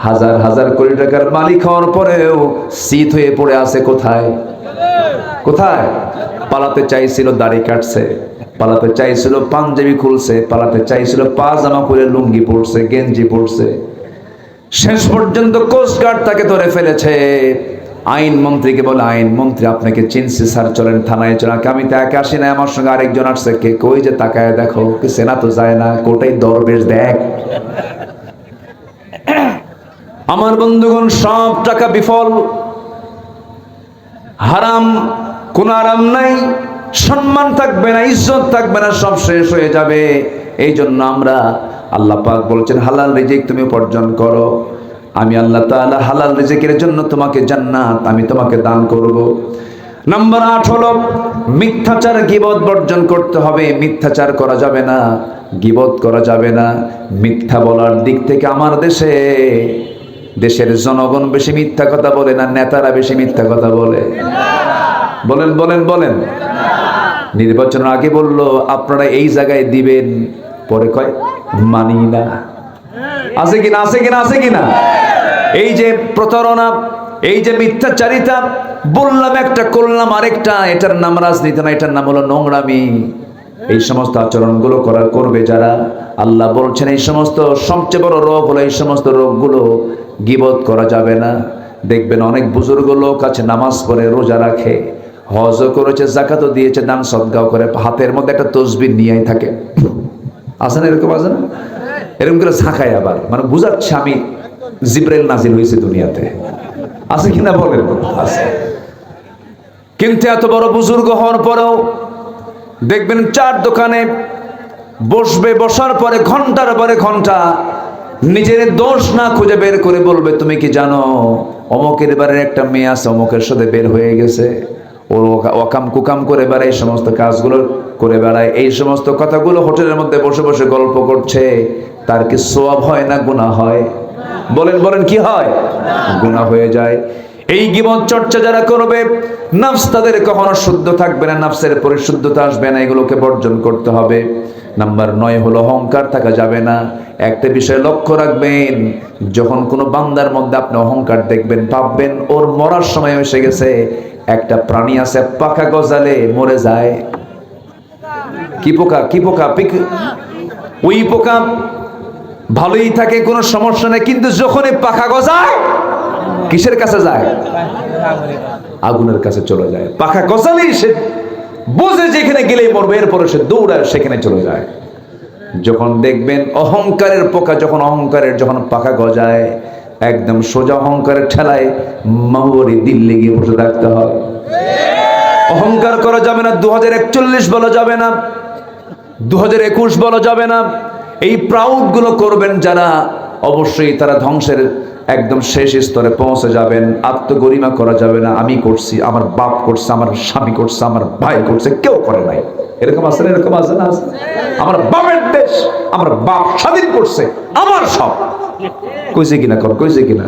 হাজার হাজার কোটি টাকার মালিক হওয়ার পরেও শীত হয়ে পড়ে আছে কোথায়? কোথায়? পালাতে চাইছিল, দাড়ি কাটছে। পালাতে চাইছিল, পাঞ্জাবি খুলছে। পালাতে চাইছিল, পাজামা খুলে লুঙ্গি পরছে, গেঞ্জি পরছে। শেষ পর্যন্ত কোস্টগার্ড তাকে ধরে ফেলেছে। আইন মন্ত্রীকে বলে, আইন মন্ত্রী আপনাকে চিনছি স্যার, চলেন থানায় চলেন। আমি তো একা আসি না, আমার সঙ্গে আরেকজন আসছে। কে? কই যে তাকায় দেখো, কি সেনা তো যায় না, কোটাই দরবেশ দেখ। আমার বন্ধুগণ, সব টাকা বিফল, হারাম, কোন আরাম নাই, সম্মান থাকবে না, ইজ্জত থাকবে না, সব শেষ হয়ে যাবে। এই জন্য আমরা, আল্লাহ পাক বলছেন হালাল রিজিক তুমি উপার্জন করো, আমি আল্লাহ তাআলা হালাল রিজিকের জন্য তোমাকে জান্নাত আমি তোমাকে দান করব। নাম্বার 8 হলো মিথ্যাচার, গীবত বর্জন করতে হবে। মিথ্যাচার করা যাবে না, গীবত করা যাবে না। মিথ্যা বলার দিক থেকে আমার দেশের জনগণ বেশি মিথ্যা কথা বলে না, নেতারা বেশি মিথ্যা কথা বলে? বলেন বলেন বলেন। নির্বাচনের আগে বললো আপনারা এই জায়গায় দিবেন, পরে কয় মানি না। আছে কিনা? আছে কিনা? আছে কিনা? এই যে প্রতারণা, এই যে মিথ্যাচারিতা, বললাম একটা করলাম আরেকটা, এটার নাম রাজনীতি না, এটার নাম হলো নোংরামি। এই সমস্ত আচরণগুলো করবে যারা, আল্লাহ বলছেন এই সমস্ত সবচেয়ে বড় রোগ হলো, এই সমস্ত রোগগুলো গীবত করা যাবে না। দেখবেন অনেক বুজুর্গ লোক আছে, নামাজ পড়ে, রোজা রাখে, হজও করেছে, যাকাতও দিয়েছে, দান সদকাও করে, হাতের মধ্যে একটা তসবিহ নিয়েই থাকে। আছে না এরকম? আছে না? এরকম করে ঝাঁকায় আবার, মানে বুঝাচ্ছে আমি জিব্রাইল নাজিল হয়েছে দুনিয়াতে। আছে কিনা বলেন? আছে। কিন্তু এত বড় বুজুর্গ হওয়ার পরেও দেখবেন চার দোকানে বসবে, বসার পরে ঘন্টার পরে ঘন্টা নিজের দোষ না খুঁজে বের করে বলবে, তুমি কি জানো অমকের বাড়ির একটা মেয়ে আছে, অমকের সাথে বের হয়ে গেছে, ও ওকাম কুকাম করে বেড়ায়, এই সমস্ত কাজগুলো করে বেড়ায়, এই সমস্ত কথাগুলো হোটেলের মধ্যে বসে বসে গল্প করছে। তার কি সওয়াব হয় না গুনাহ হয়? বলেন বলেন, কি হয়? গুনাহ হয়ে যায়। এই গীবত চর্চা যারা করবে, নফস তাদের কখনো শুদ্ধ থাকবে না, নফসের পরিশুদ্ধতা আসবে না, এগুলোকে বর্জন করতে হবে। নাম্বার 9 হলো অহংকার থাকা যাবে না। একটা বিষয় লক্ষ্য রাখবেন, যখন কোনো বান্দার মধ্যে আপনি অহংকার দেখবেন, ভাববেন ওর মরার সময় এসে গেছে। একটা প্রাণী আছে পাখা গজালে মরে যায়। কি পোকা? কি পোকা? ওই পোকা ভালোই থাকে, কোনো সমস্যা নেই, কিন্তু যখনই পাখা গজায় কিসের কাছে যায়? আগুনের কাছে চলে যায়। পাখা গজালেই সে বোঝে যেখানে গেলেই মরবে, এরপরে সে দৌড়ায় সেখানে চলে যায়। যখন দেখবেন অহংকারের পোকা, যখন পাখা গজায়, একদম সোজা অহংকারের ঠেলায় মাহুরি দিল্লি গিয়ে বসে থাকতে হয়। অহংকার করা যাবে না। 2041 বলা যাবে না, 2021 বলা যাবে না। এই প্রাউড গুলো করবেন যারা, অবশ্যই তারা ধ্বংসের একদম শেষ স্তরে পৌঁছে যাবেন। আত্মগরিমা করা যাবে না, আমি করছি, আমার বাপ করছে, আমার স্বামী করছে, আমার ভাই করছে, কেউ করে নাই। এরকম আছে না? এরকম আছে না? আমার বাপের দেশ, আমার বাপ স্বাধীন করছে, আমার সব। কইছে কিনা? কইছে কিনা?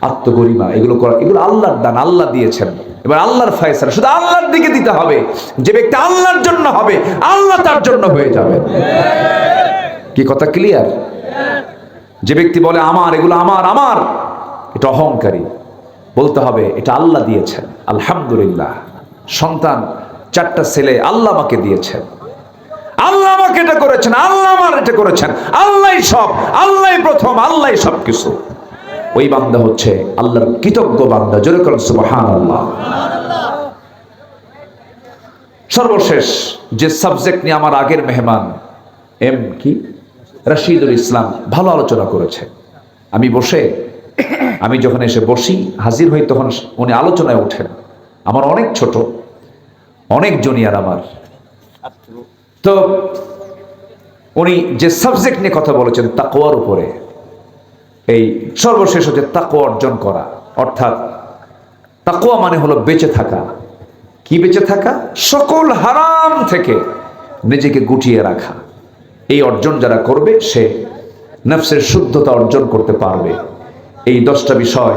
আত্মগরিমা এগুলো করা, এগুলো আল্লাহর দান, আল্লাহ দিয়েছেন। এবার আল্লাহর ফয়সালা শুধু আল্লাহর দিকে দিতে হবে। যে ব্যক্তি আল্লাহর জন্য হবে, আল্লাহ তার জন্য হয়ে যাবে। কি কথা ক্লিয়ার? যে ব্যক্তি বলে আমার, এগুলো আমার আমার, এটা অহংকারী। বলতে হবে এটা আল্লাহ দিয়েছেন, আলহামদুলিল্লাহ। সন্তান 4টা ছেলে আল্লাহ আমাকে দিয়েছেন, আল্লাহ আমাকে এটা করেছেন, আল্লাহ আমার এটা করেছেন, আল্লাহই সব, আল্লাহই প্রথম, আল্লাহই সবকিছু। ওই বান্দা হচ্ছে আল্লাহর কৃতজ্ঞ বান্দা। জোরে করেন সুবহানাল্লাহ। সর্বশেষ যে সাবজেক্ট নিয়ে আমার আগের মেহমান রাশিদুল ইসলাম ভালো আলোচনা করেছে। আমি যখন এসে বসি হাজির হই তখন উনি আলোচনায় ওঠেন। আমার অনেক ছোট, অনেক জুনিয়র আমার। তো উনি যে সাবজেক্ট নিয়ে কথা বলেছেন তাকওয়ার উপরে, এই সর্বশেষ হচ্ছে তাকওয়া অর্জন করা। অর্থাৎ তাকওয়া মানে হলো বেঁচে থাকা। কি বেঁচে থাকা? সকল হারাম থেকে নিজেকে গুটিয়ে রাখা। এই অর্জন যারা করবে সে নফসের শুদ্ধতা অর্জন করতে পারবে। এই 10টা বিষয়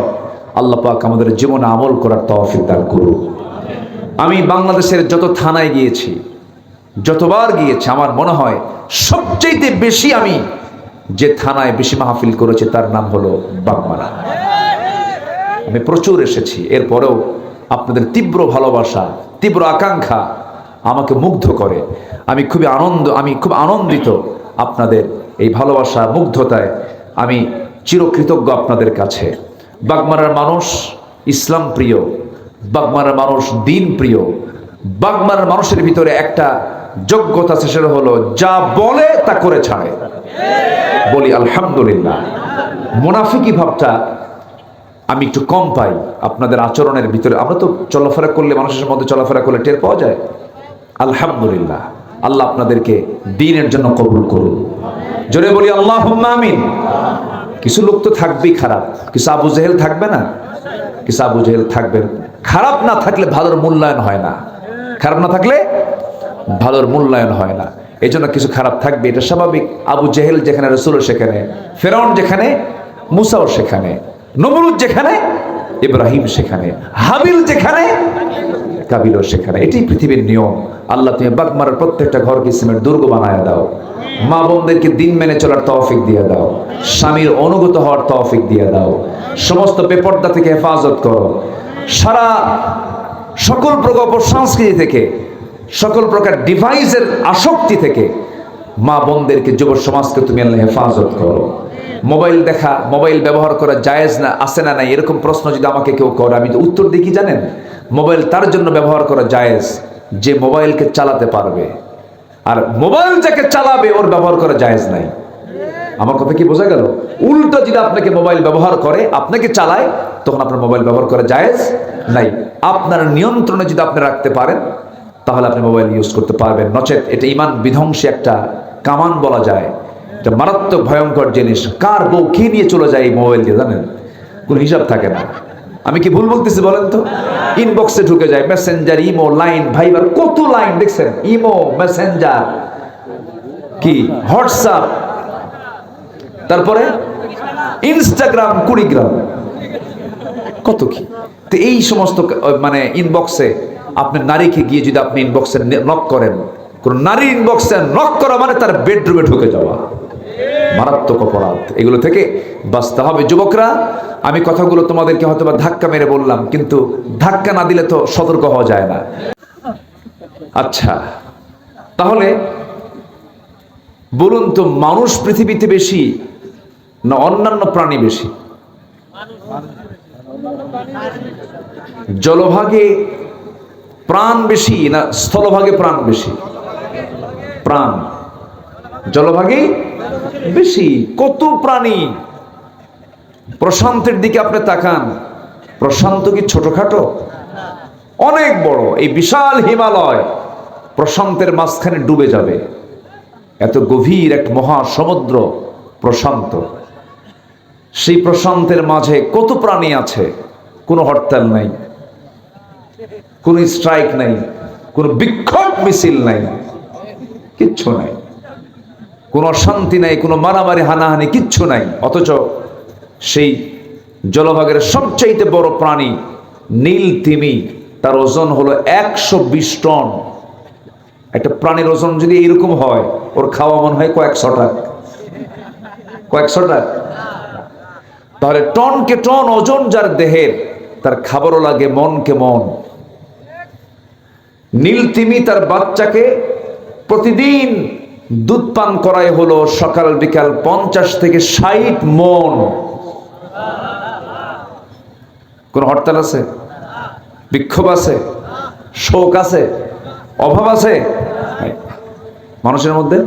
আল্লাহ পাক আমাদের জীবনে আমল করার তৌফিক দান করুন। আমি বাংলাদেশের যত থানায় গিয়েছি, যতবার গিয়েছি, আমার মনে হয় সবচেয়ে বেশি আমি যে থানায় বেশি মাহফিল করেছি তার নাম হলো বাগমারা। আমি প্রচুর এসেছি, এরপরেও আপনাদের তীব্র ভালোবাসা, তীব্র আকাঙ্ক্ষা আমাকে মুগ্ধ করে। আমি খুব আনন্দিত আপনাদের এই ভালোবাসা, মুগ্ধতায় আমি চিরকৃতজ্ঞ আপনাদের কাছে। বাগমারার মানুষ ইসলাম প্রিয়, বাগমারার মানুষ দিন প্রিয়। বাগমারার মানুষের ভিতরে একটা যোগ্যতা আছে, সেটা হলো যা বলে তা করে ছাড়ে। বলি আলহামদুলিল্লাহ। মুনাফিকি ভাবটা আমি একটু কম পাই আপনাদের আচরণের ভিতরে। আমরা তো চলাফেরা করলে, মানুষের মধ্যে চলাফেরা করলে টের পাওয়া যায়। আলহামদুলিল্লাহ। আল্লাহ আপনাদেরকে দ্বীনের জন্য কবুল করুন। জোরে বলি আল্লাহুম্মা আমিন। কিছু লোক তো থাকবেই খারাপ, কিছু আবু জেহেল থাকবে না? কিছু আবু জেহেল থাকবে। খারাপ না থাকলে ভালোর মূল্যায়ন হয় না, খারাপ না থাকলে ভালোর মূল্যায়ন হয় না। এই জন্য কিছু খারাপ থাকবে, এটা স্বাভাবিক। আবু জেহেল যেখানে রাসূল সেখানে, ফেরাউন যেখানে মুসাও সেখানে, নমরুদ যেখানে ইব্রাহিম সেখানে, হাবিল যেখানে কাবিলও সেখানে। এটাই পৃথিবীর নিয়ম। আল্লাহ তুমি বাগমারার প্রত্যেকটা ঘরকে ইসলামের দুর্গ বানায় দাও। মা বোনদেরকে দিন মেনে চলার তৌফিক দিয়ে দাও। স্বামীর অনুগত হওয়ার তৌফিক দিয়ে দাও। সমস্ত বেপর্দা থেকে হেফাজত করো। সারা সকল প্রকার অপসংস্কৃতি থেকে, সকল প্রকার ডিভাইসের আসক্তি থেকে মা বোনদেরকে, যুব সমাজকে তুমি আল্লাহ হেফাজত করো। মোবাইল দেখা, মোবাইল ব্যবহার করা জায়েজ না, আছে না নাই, এরকম প্রশ্ন যদি আমাকে কেউ করে, আমি তো উত্তর দিই কি জানেন? মোবাইল তার জন্য ব্যবহার করা জায়েজ যে মোবাইলকে চালাতে পারবে, আর মোবাইল যাকে চালাবে ওর ব্যবহার করা জায়েজ নাই। আমার কথা কি বোঝা গেল? উল্টো যদি আপনাকে মোবাইল ব্যবহার করে, আপনাকে চালায়, তখন আপনার মোবাইল ব্যবহার করা জায়েজ নাই। আপনার নিয়ন্ত্রণে যদি আপনি রাখতে পারেন তাহলে আপনি মোবাইল ইউজ করতে পারবেন। নচেত এটা ঈমান বিধ্বংসী একটা কামান বলা যায়। এটা মারাত্মক ভয়ঙ্কর জিনিস। কার বউ কি নিয়ে চলে যায় এই মোবাইল দিয়ে জানেন? কোন হিসাব থাকে না। আমি কি ভুল বলতেছি বলেন তো? ইনবক্সে ঢুকে যায়, মেসেঞ্জার, ইমো, লাইন, ভাইবার, কত লাইন দেখছেন? ইমো, মেসেঞ্জার, কি হোয়াটসঅ্যাপ, তারপরে ইনস্টাগ্রাম, কুড়িগ্রাম, কত কি। তো এই সমস্ত মানে ইনবক্সে আপনার নারীকে গিয়ে যদি আপনি ইনবক্সে নক করেন, কোন নারীর ইনবক্সে নক করা মানে তার বেডরুমে ঢুকে যাওয়া, মারাত্মক অপরাধ। এগুলো থেকে বাঁচতে হবে যুবকরা। আমি কথাগুলো তোমাদেরকে হয়তো বা ধাক্কা মেরে বললাম, কিন্তু ধাক্কা না দিলে তো সতর্ক হওয়া যায় না। আচ্ছা, তাহলে বলুন তো, মানুষ পৃথিবীতে বেশি না অন্যান্য প্রাণী বেশি? জলভাগে প্রাণ বেশি না স্থলভাগে প্রাণ বেশি? প্রাণ জলভাগে বেশি। কত প্রাণী! প্রশান্তের দিকে আপনি তাকান, প্রশান্ত কি ছোটখাটো? অনেক বড়। এই বিশাল হিমালয় প্রশান্তের মাঝখানে ডুবে যাবে। এত গভীর এক মহাসমুদ্র প্রশান্ত। সেই প্রশান্তের মাঝে কত প্রাণী আছে। কোনো হরতাল নাই, কোনো স্ট্রাইক নাই, কোনো বিক্ষোভ মিছিল নাই, কিচ্ছু নাই, কোনো অশান্তি নাই, কোনো মারামারি হানাহানি, কিচ্ছু নাই। অথচ সেই জলভাগের সবচাইতে বড় প্রাণী নীল তিমি, তার ওজন হলো 120 টন। একটা প্রাণীর ওজন যদি এরকম হয়, ওর খাওয়া মনে হয় কয়েকশো টাকা। তাহলে টনকে টন ওজন যার দেহের, তার খাবারও লাগে মনকে মন। নীল তিমি তার বাচ্চাকে প্রতিদিন দুধ পান করায় হলো সকাল বিকাল 50 থেকে 60 মন। কোন হরতাল আছে? বিক্ষোভ আছে? শোক আছে? অভাব আছে মানুষের মধ্যে?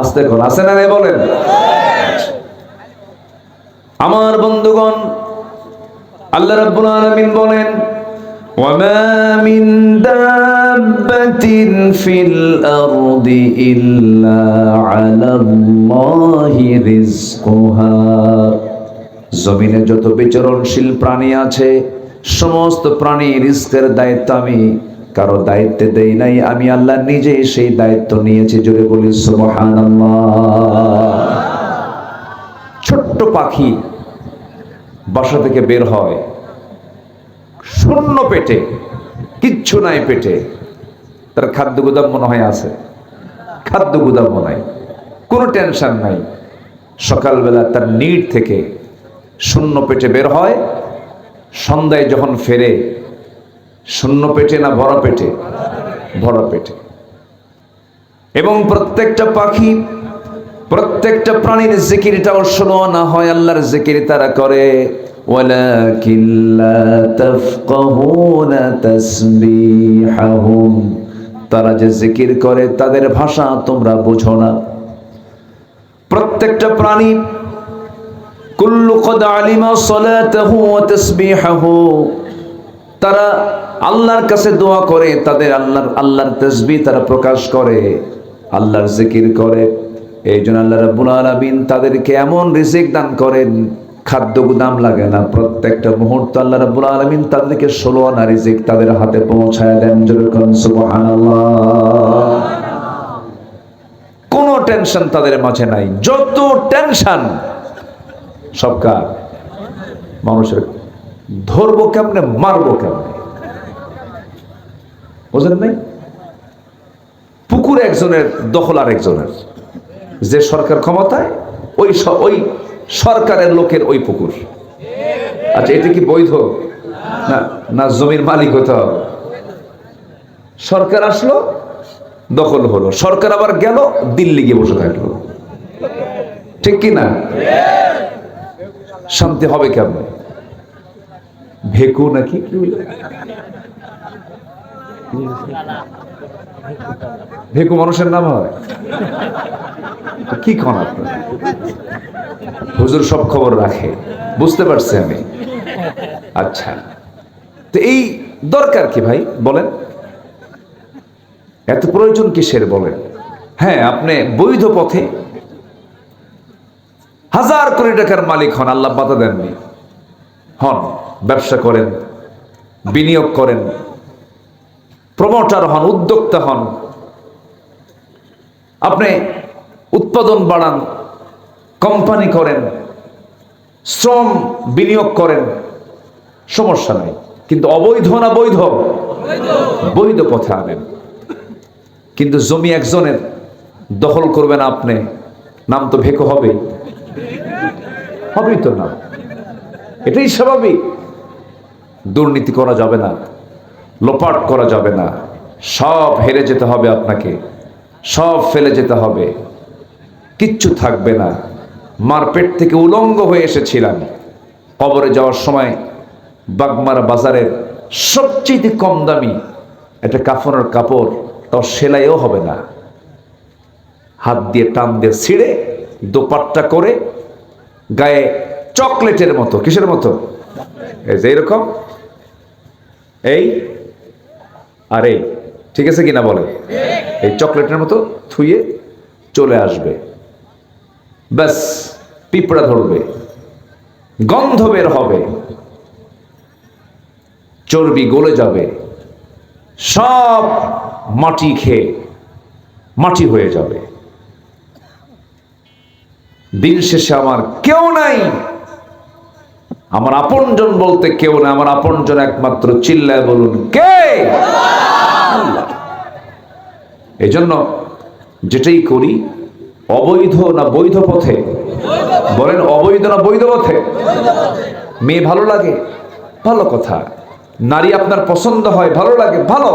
আসতে কোন আছে না নাই বলেন? আমার বন্ধুগণ, আল্লাহ রাব্বুল আলামিন বলেন, ওয়ামা মিন দাব্বাতিন ফিল আরদি ইল্লা আলাল্লাহি রিজকুহা। জমিনে যত বিচরণশীল প্রাণী আছে, সমস্ত প্রাণী রিজকের দায়িত্ব আমি কারো দায়িত্বে দেই নাই, আমি আল্লাহ নিজে সেই দায়িত্ব নিয়েছি। জোরে বলি সুবহানাল্লাহ। ছোট্ট পাখি বাসা থেকে বের হয়, শূন্য পেটে, কিচ্ছু নাই পেটে, তার খাদ্য গুদাম মনে হয় আছে, খাদ্য গুদাম মনে হয়, কোনো টেনশন নাই। সকালবেলা তার নিড থেকে শূন্য পেটে বের হয়, সন্ধ্যায় যখন ফেরে শূন্য পেটে না ভরা পেটে? ভরা পেটে। এবং প্রত্যেকটা পাখি, প্রত্যেকটা প্রাণীর জিকিরটাও শোনো না হয় আল্লাহর জিকির তারা করে, ওয়ালাকিন লা তাফকাহুনা তাসবিহাহুম, তারা যে জিকির করে তাদের ভাষা তোমরা বুঝো না। প্রত্যেকটা প্রাণী কুল্লু কদ আলিমা সালাতাহু ওয়া তাসবিহাহু, তারা আল্লাহর কাছে দোয়া করে, তাদের আল্লাহর তাসবিহ তারা প্রকাশ করে, আল্লাহর জিকির করে। এই জন্য আল্লাহ রাব্বুল আলামিন তাদেরকে এমন রিজিক দান করেন, খাদ্য গুদাম লাগে না। প্রত্যেকটা মুহূর্ত আল্লাহ রাব্বুল আলামিন তাদেরকে 16 আনা রিজিক তাদের হাতে পৌঁছায় দেন। যেরকম সুবহানাল্লাহ। কোনো টেনশন তাদের মাঝে নাই। যত টেনশন সব কার? মানুষের। ধরবো কেমনে, মারবো কেমনে, বুঝলেন নাই? পুকুর একজনের, দখল আর একজনের। যে সরকার ক্ষমতায়, ওই সরকারের লোকের ওই পুকুর। আচ্ছা, এটা কি বৈধ? না, না, জমির মালিক হতে হবে। সরকার আসলো, দখল হলো, সরকার আবার গেল, দিল্লি গিয়ে বসে থাকলো, ঠিক কি না? শান্তি হবে কেমন? ভেকু নাকি ভেকু মানুষের নাম হয়? কি কোন আপনার? হুজুর সব খবর রাখে, বুঝতে পারছি আমি। আচ্ছা, তো এই দরকার কি ভাই বলেন? এত প্রয়োজন কিসের বলেন? হ্যাঁ, আপনি বৈধ পথে 1000 কোটি টাকার মালিক হন, আল্লাহ বাধা দেননি, হন, ব্যবসা করেন, বিনিয়োগ করেন, প্রমোটার হন, উদ্যোক্তা হন, আপনি উৎপাদন বাড়ান, কোম্পানি করেন, শ্রম বিনিয়োগ করেন, সমস্যা নাই। কিন্তু অবৈধ না বৈধ? বৈধ পথে আনেন। কিন্তু জমি একজনের দখল করবেন আপনি, নাম তো ভেকো হবে, হবেই তো না, এটাই স্বাভাবিক। দুর্নীতি করা যাবে না, লোপাট করা যাবে না, সব হেরে যেতে হবে আপনাকে, সব ফেলে যেতে হবে, কিচ্ছু থাকবে না। মার পেট থেকে উলঙ্গ হয়ে এসেছিলাম, কবরে যাওয়ার সময় বাগমারা বাজারের সবচেয়ে কম দামি একটা কাফনের কাপড়, তাও সেলাইও হবে না, হাত দিয়ে টান দিয়ে ছিঁড়ে দোপাট্টা করে গায়ে চকলেটের মতো, কিসের মতো? এই যে এরকম, এই আর এই, ঠিক আছে কিনা বলে? এই চকলেটের মতো থুয়ে চলে আসবে, ব্যাস পিঁপড়া ধরবে, গন্ধ বের হবে, চর্বি গলে যাবে, সব মাটি খেয়ে মাটি হয়ে যাবে। দিন শেষে আমার কেউ নাই, আমার আপনজন বলতে কেউ না, আমার আপনজন একমাত্র চিল্লায় বলুন কে? আল্লাহ। এই জন্য যেটাই করি অবৈধ না বৈধ পথে? বলেন, অবৈধ না বৈধ পথে? মেয়ে ভালো লাগে, ভালো কথা। নারী আপনার পছন্দ হয়, ভালো লাগে, ভালো,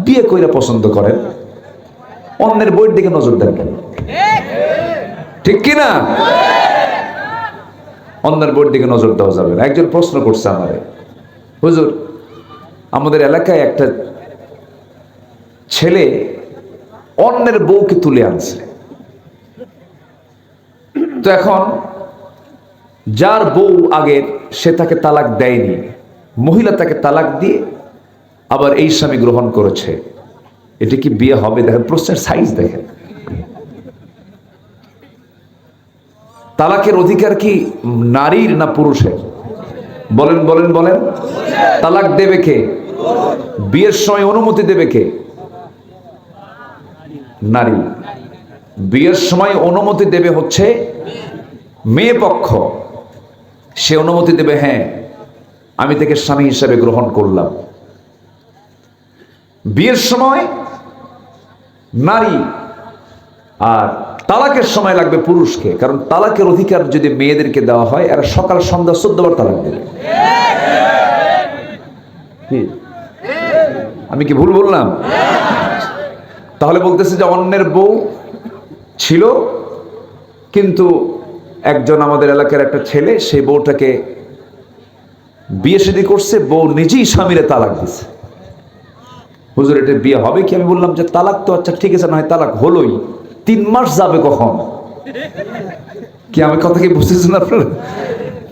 বিয়ে কইরা পছন্দ করেন। অন্যের বইয়ের দিকে নজর দেন কেন? ঠিক কিনা? অন্যের বইয়ের দিকে নজর দেওয়া যাবে না। একজন প্রশ্ন করছে আমারে, হুজুর আমাদের এলাকায় একটা ছেলে অন্যের বউকে তুলে আনছে। তো এখন যার বউ আগের, সে তাকে তালাক দেয়নি, মহিলা তাকে তালাক দিয়ে আবার এই স্বামী গ্রহণ করেছে। এটা কি বিয়ে হবে? দেখেন প্রশ্নের সাইজ দেখেন। তালাকের অধিকার কি নারীর না পুরুষের? বলেন বলেন বলেন। তালাক দেবে কে? বিয়ের সময় অনুমতি দেবে কে? নারী। বিয়ের সময় অনুমতি দেবে হচ্ছে মেয়ে পক্ষ। সে অনুমতি দেবে, হ্যাঁ আমি তাকে স্বামী হিসেবে গ্রহণ করলাম। বিয়ের সময় নারী, আর তালাকের সময় লাগবে পুরুষকে। কারণ তালাকের অধিকার যদি মেয়েদেরকে দেওয়া হয়, এরা সকাল সন্ধ্যা 14 বার তালাক দেবে। আমি কি ভুল বললাম? তাহলে বলতেছে যে অন্যের বউ ছিল, কিন্তু একজন আমাদের এলাকার একটা ছেলে সেই বউটাকে বিয়ে শাদী করছে, বউ নিজেই স্বামীরে তালাক দিছে। হুজুর এটা বিয়ে হবে কি? আমি বললাম যে তালাক তো আচ্ছা ঠিক আছে, না হয় তালাক হলোই, 3 মাস যাবে কখন? কি আমি কথা কি বুঝতেছেন আপনারা?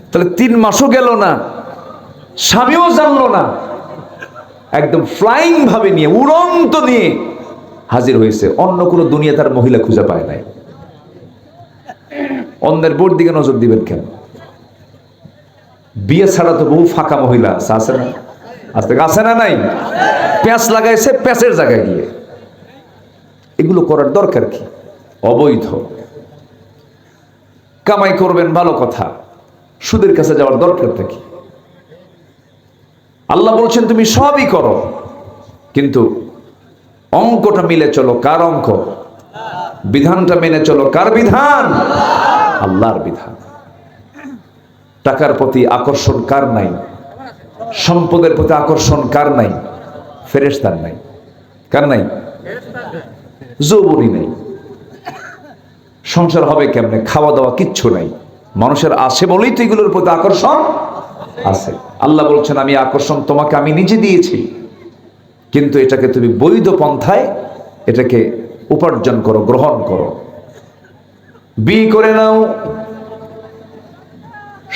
তাহলে 3 মাসও গেল না, স্বামীও জানলো না, একদম ফ্লাইং ভাবে নিয়ে, উড়ন্ত নিয়ে হাজির হয়েছে। অন্য কোনো দুনিয়া তার মহিলা খুঁজে পায় নাই। অন্যের বোর দিকে নজর দিবেন কেন? বিয়ে ছাড়া তো বহু ফাঁকা মহিলা আছে, আছে না? আছে না নাই? প্যাঁচ লাগাইছে প্যাঁচের জায়গায় গিয়ে। এগুলো করার দরকার কি? অবৈধ। কামাই করবেন ভালো কথা, সুদের কাছে যাওয়ার দরকারটা কি? আল্লাহ বলছেন তুমি সবই করো, কিন্তু অঙ্কটা মিলে চলো। কার অঙ্ক? বিধানটা মেনে চলো। কার বিধান? আল্লাহর বিধান। টাকার প্রতি আকর্ষণ কার নাই? সম্পদের প্রতি আকর্ষণ কার নাই? ফেরেশতার নাই। কার নাই? যৌবনই নাই। সংসার হবে কেমনে? খাওয়া দাওয়া কিচ্ছু নাই। মানুষের আছে বলেই তো এগুলোর প্রতি আকর্ষণ আছে। আল্লাহ বলছেন আমি আকর্ষণ তোমাকে আমি নিজে দিয়েছি, কিন্তু এটাকে তুমি বৈধ পন্থায় এটাকে উপার্জন করো, গ্রহণ করো। বিয়ে করে নাও,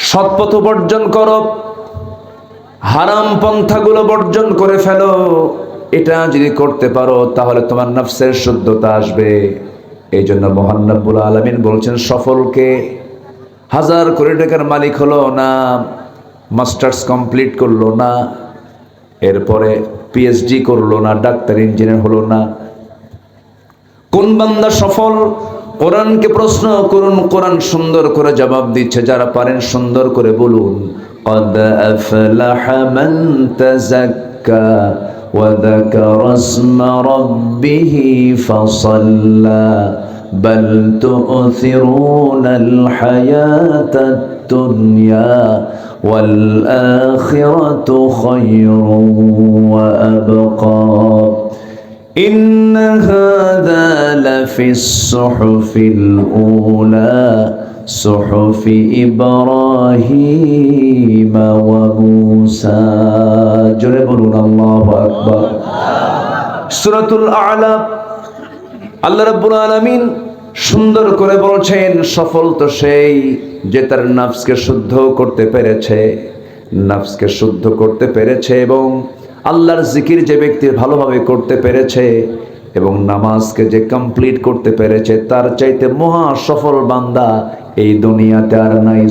সৎপথ বর্জন করো, হারাম পন্থাগুলো বর্জন করে ফেলো। এটা যদি করতে পারো তাহলে তোমার নফসের শুদ্ধতা আসবে। এই জন্য মহান রব্বুল আলামিন বলছেন সফলকে 1000 কোটি টাকার মালিক হলো না, মাস্টার্স কমপ্লিট করলো না, এরপরে পিএইচডি করলো না, ডাক্তার ইঞ্জিনিয়ার হলো না। কোন বান্দা সফল? কোরআনকে প্রশ্ন করুন, কোরআন সুন্দর করে জবাব দিচ্ছে। যারা পারেন সুন্দর করে বলুন, قد أفلح من تزكى وذكر اسم ربه فصلى بل تؤثرون الحياة الدنيا والآخرة خير وأبقى إن هذا لفي الصحف الأولى صحف إبراهيم وموسى جربون الله أكبر سورة الأعلى আল্লাহ রাব্বুল আলামিন সুন্দর করে বলছেন সফল তো সেই যে তার নফসকে শুদ্ধ করতে পেরেছে, নফসকে শুদ্ধ করতে পেরেছে এবং আল্লাহর জিকির যে ব্যক্তি ভালোভাবে করতে পেরেছে এবং নামাজকে যে কমপ্লিট করতে পেরেছে, তার চাইতে মহা সফল বান্দা এই দুনিয়াতে আর নাই।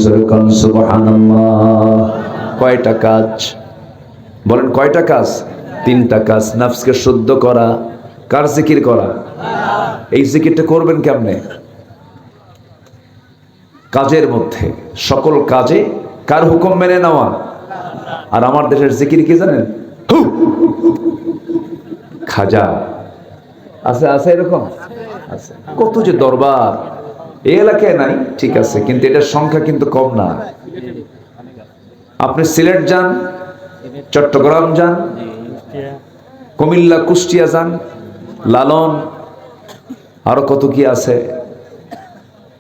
সুবহানাল্লাহ। কয়টা কাজ বলেন? কয়টা কাজ? 3টা কাজ। নফসকে শুদ্ধ করা, কার জিকির করা? এই জিকিরটা করবেন কেমনে? কাজের মধ্যে, সকল কাজে কার হুকুম মেনে নেওয়া। আর আমার দেশের জিকির কি জানেন? খাজা আছে, আছে এরকম আছে। কত যে দরবার এই এলাকায় নাই, ঠিক আছে, কিন্তু এটার সংখ্যা কিন্তু কম না। আপনি সিলেট যান, চট্টগ্রাম যান, কুমিল্লা, কুষ্টিয়া যান, লালন, আরো কত কি আছে,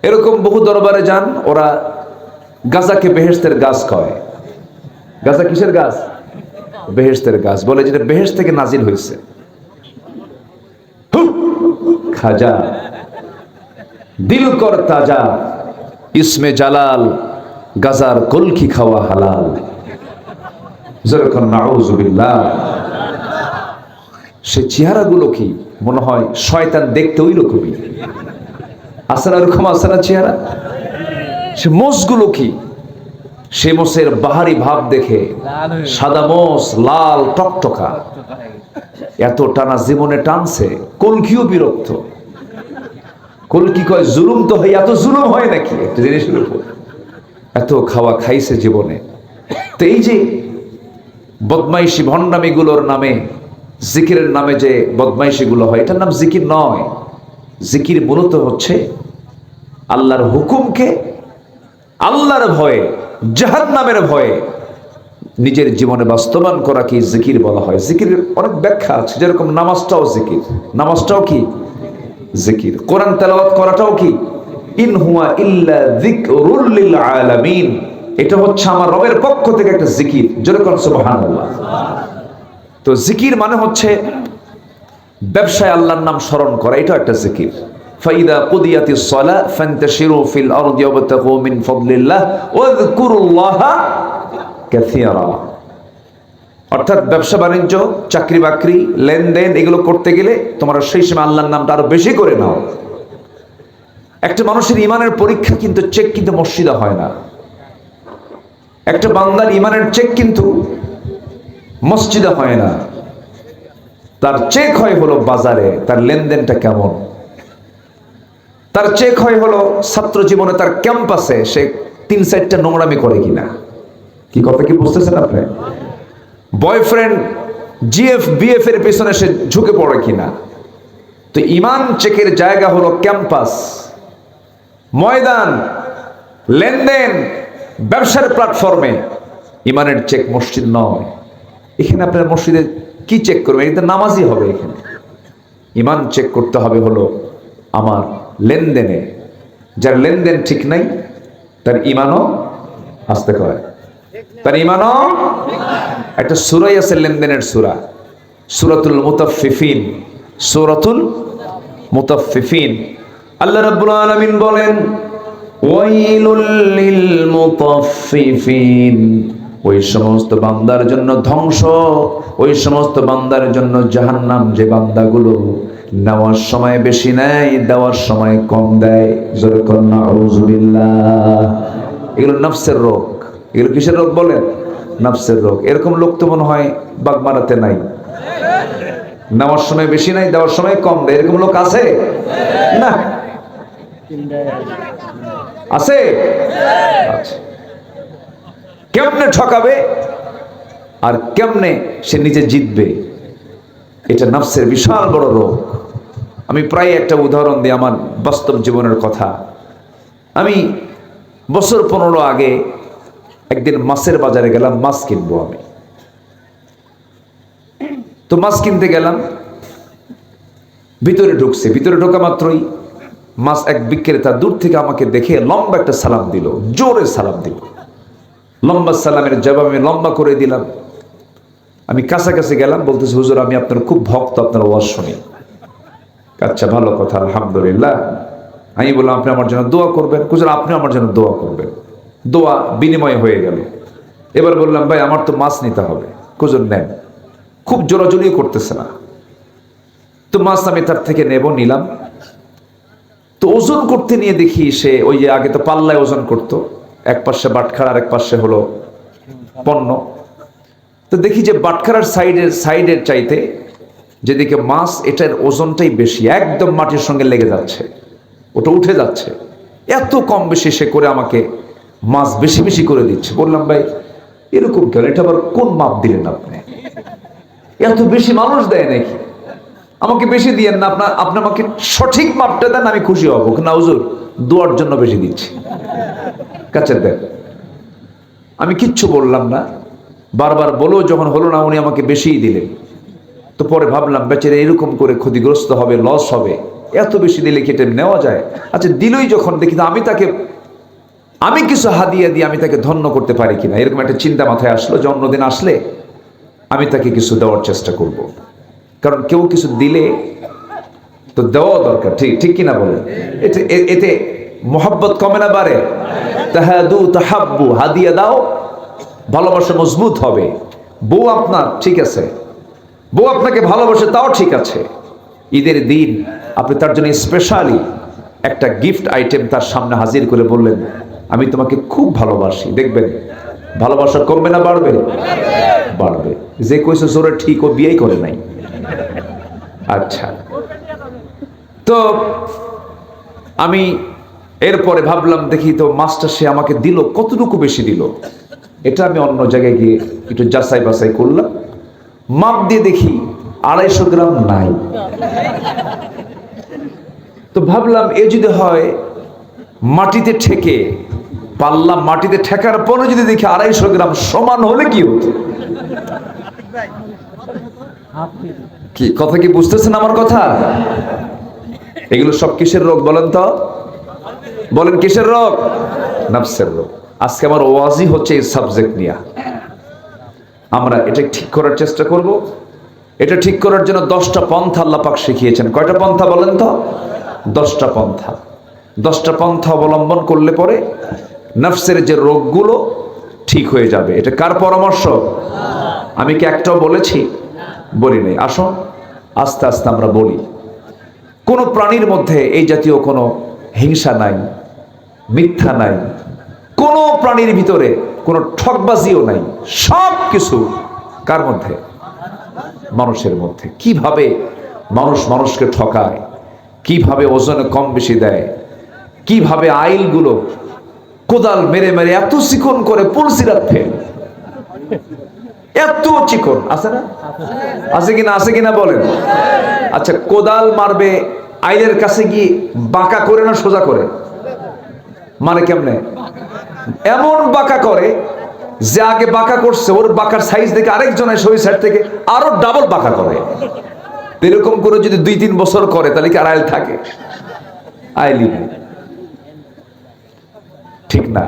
এরকম বহু দরবারে যান। ওরা গাজাকে বেহেশতের গাছ কয়। গাজা কিসের গাছ? বেহেশতের গাছ বলে, যেটা বেহেশত থেকে নাজিল হয়েছে। খাজা, দিল কর তাজা, ইসমে জালাল, গাজার কলকি খাওয়া হালাল। যেরকম নাউজুবিল্লাহ। সে চেহারাগুলো কি মনে হয় শয়তান দেখতে ওই রকমই। আসলে এরকম আছে না চেহারা? সে মোষগুলো কি, সে মোষের বাহারি ভাব দেখে সাদা মোষ লাল টকটকা, এত টানা জীবনে টানছে। কলকিও বিরক্ত। কলকি কয় জুলুম তো হয়, এত জুলুম হয় নাকি একটা জিনিসের উপর? এত খাওয়া খাইছে জীবনে। তো এই যে বদমাইশি ভণ্ডামি গুলোর নামে, জিকিরের নামে যে বদমাইশি গুলো হয়, এটার নাম জিকির নয়। জিকির মূলত হচ্ছে আল্লাহর হুকুমকে আল্লাহর ভয়ে, জাহান্নামের ভয়ে নিজের জীবনে বাস্তবায়ন করা কি জিকির বলা হয়। জিকিরের অনেক ব্যাখ্যা আছে, যেরকম নামাজটাও জিকির। নামাজটাও কি জিকির। কোরআন তেলাওয়াত করাটাও কি, ইন হুয়া ইল্লা যিকরুল লিল আলামিন, এটা হচ্ছে আমার রবের পক্ষ থেকে একটা জিকির। যেরকম সুবহানাল্লাহ। তো জিকির মানে হচ্ছে ব্যবসায় আল্লাহর নাম স্মরণ করা, এটা একটা জিকির। ফাইদা কুদিয়াতিস সালাহ ফান্তাশিরু ফিল আরদি ওয়াবতাগু মিন ফাদলিল্লাহ ওয়াযকুরুল্লাহা কাসীরা। অর্থাৎ ব্যবসা বাণিজ্য, চাকরি বাকরি, লেনদেন এগুলো করতে গেলে তোমরা সেই সময় আল্লাহর নামটা আরো বেশি করে নাও। একটা মানুষের ইমানের পরীক্ষা কিন্তু চেক কিন্তু মসজিদে হয় না। একটা বান্দার ইমানের চেক কিন্তু মসজিদে হয় না। তার চেক হয় হলো বাজারে, তার লেনদেনটা কেমন। তার চেক হয় হলো ছাত্র জীবনে, তার ক্যাম্পাসে সে 3-4টা নোংরামি করে কিনা। কি কথা কি বুঝতেছেন আপনি? বয়ফ্রেন্ড জিএফ বিএফ এর পেছনে সে ঝুঁকে পড়ে কিনা। তো ইমান চেকের জায়গা হলো ক্যাম্পাস, ময়দান, লেনদেন, ব্যবসার প্ল্যাটফর্মে। ইমানের চেক মসজিদ নয়। এখানে আপনার মসজিদে কি চেক করবেন? এটা নামাজই হবে। এখানে ইমান চেক করতে হবে হলো আমার লেনদেনে। যার লেনদেন ঠিক নাই তার ইমানও আসতে কয়, তার ইমানও। একটা সূরাই আছে লেনদেনের সূরা, সূরাতুল মুতাফফিফিন। সূরাতুল মুতাফফিফিন। আল্লাহ রাব্বুল আলামিন বলেন, ওয়াইলুল লিল মুতাফফিফিন, ওই সমস্ত বান্দার জন্য ধ্বংস, ওই সমস্ত বান্দার জন্য জাহান্নাম যে বান্দাগুলো নেওয়ার সময় বেশি নেয়, দেওয়ার সময় কম দেয়। জোরে কোন নাউজুবিল্লাহ। এগুলো নফসের রোগ। এগুলো কিসের রোগ বলেন? নফসের রোগ। এরকম লোক তো মনে হয় বাগমারাতে নাই। নেওয়ার সময় বেশি নাই, দেওয়ার সময় কম দেয়। এরকম লোক আছে না? আছে? আচ্ছা। কেমনে ঠকাবে আর কেমনে সে নিজে জিতবে, এটা নফসের বিশাল বড় রোগ। আমি প্রায় একটা উদাহরণ দিই আমার বাস্তব জীবনের কথা। আমি বছর 15 আগে একদিন মাছের বাজারে গেলাম, মাছ কিনবো আমি। তো মাছ কিনতে গেলাম, ভিতরে ঢুকছে। ভিতরে ঢোকা মাত্রই মাছ এক বিক্রেতা দূর থেকে আমাকে দেখে লম্বা একটা সালাম দিল, জোরে সালাম দিল। লম্বা সালামের জবাব আমি লম্বা করে দিলাম। আমি কাছাকাছি গেলাম, বলতেছি, হুজুর আমি আপনার খুব ভক্ত, আপনার ওয়াজ শুনি। আচ্ছা, ভালো কথা, আলহামদুলিল্লাহ। আমি বললাম, আপনি আমার জন্য দোয়া করবেন? হুজুর আপনি আমার জন্য দোয়া করবেন। দোয়া বিনিময় হয়ে গেল। এবার বললাম, ভাই আমার তো মাছ নিতে হবে। হুজুর নেন। খুব জোরাজুরি করতেছে না। তো মাছ আমি তার থেকে নেব, নিলাম। তো ওজন করতে নিয়ে দেখি সে ওই যে আগে তো পাল্লায় ওজন করতো, এক পাশে বাটখারা আর এক পাশে হলো পণ্য। তো দেখি যে বাটখারার সাইডের চাইতে যেদিকে মাছ, এটার ওজনটাই বেশি, একদম মাটির সঙ্গে লেগে যাচ্ছে, ওটা উঠে যাচ্ছে। এত কম বেশি সে করে আমাকে মাছ বেশি বেশি করে দিচ্ছে। বললাম, ভাই এরকম কেন? এটা আবার কোন মাপ দিলেন আপনি? এত বেশি মানুষ দেয় নাকি? আমাকে বেশি দিয়েন না, আপনি আমাকে সঠিক মাপটা দেন, আমি খুশি হব। না হুজুর, দোয়ার জন্য বেশি দিচ্ছি। কাছে দেন। আমি কিচ্ছু বললাম না। বারবার বলেও যখন হলো না, উনি আমাকে বেশিই দিলেন। তো পরে ভাবলাম, বেচারা এরকম করে ক্ষতিগ্রস্ত হবে, লস হবে, এত বেশি দিলে কি এটা নেওয়া যায়? আচ্ছা, দিলই যখন, দেখি আমি কিছু হাদিয়া দিয়ে আমি তাকে ধন্য করতে পারি কিনা, এরকম একটা চিন্তা মাথায় আসলো। জন্মদিন আসলে আমি তাকে কিছু দেওয়ার চেষ্টা করব। কারণ কেউ কিছু দিলে তো দেওয়া দরকার, ঠিক ঠিক কিনা বলে? এতে মোহাব্বত কমে না বাড়ে? তাহাদু তাহাব্বু, হাদিয়া দাও, ভালোবাসা মজবুত হবে। বউ আপনার ঠিক আছে, বউ আপনাকে ভালোবাসে, তাও ঠিক আছে। ঈদের দিন আপনি তার জন্য স্পেশালি একটা গিফট আইটেম তার সামনে হাজির করে বললেন, আমি তোমাকে খুব ভালোবাসি, দেখবেন ভালোবাসা কমবে না বাড়বে? বাড়বে। যে কইছে জোরে ঠিক, ও বিয়েই করে নাই। আচ্ছা, তো আমি এরপরে ভাবলাম দেখি তো মাছটা সে আমাকে দিল কতটুকু, বেশি দিল। এটা আমি অন্য জায়গায় গিয়ে একটু যাচাই বাছাই করলাম, মাপ দিয়ে দেখি 250 গ্রাম নাই। তো ভাবলাম এ যদি হয় মাটিতে ঠেকে, পাল্লা মাটিতে ঠেকার পরে যদি দেখি 250 গ্রাম সমান হলে কি হতো? কি কথা, কি বুঝতেছেন আমার কথা? এগুলো সব কিসের রোগ বলেন তো? বলেন কিসের রোগ? নফসের রোগ। আজকে আমার ওয়াজি হচ্ছে এই সাবজেক্ট নিয়ে। আমরা এটা ঠিক করার চেষ্টা করব। এটা ঠিক করার জন্য 10টা পন্থা আল্লাহ পাক শিখিয়েছেন। কয়টা পন্থা বলেন তো? 10টা পন্থা। 10টা পন্থা অবলম্বন করলে পরে নফসের যে রোগগুলো ঠিক হয়ে যাবে। এটা কার পরামর্শ? আমি কি একটাও বলেছি? বলি নাই। আসুন আস্তে আস্তে আমরা বলি। কোন প্রাণীর মধ্যে এই জাতীয় কোনো হিংসা নাই, মিথ্যা নাই, কোন প্রাণীর ভিতরে কোনো ঠকবাজিও নাই। সব কিছু কার মধ্যে? মানুষের মধ্যে। কিভাবে মানুষ মানুষকে ঠকায়, কিভাবে ওজনে কম বেশি দেয়, কিভাবে আইলগুলো কোদাল মেরে মেরে এত চিকন করে পুলসিরাত ফেল, এত চিকন আছে না? আছে কিনা? আছে কিনা বলেন? আচ্ছা, কোদাল মারবে আইলের কাছে গিয়ে বাঁকা করে না সোজা করে? মানে কেমনে? এমন বাঁকা করে যে আগে বাঁকা করছে ওর বাঁকার সাইজ দেখে আরেকজন এসে ওই সাইড থেকে আরো ডাবল বাঁকা করে। এরকম করে যদি 2-3 বছর করে তাহলে কি আর আইল থাকে? আইলি ঠিক না।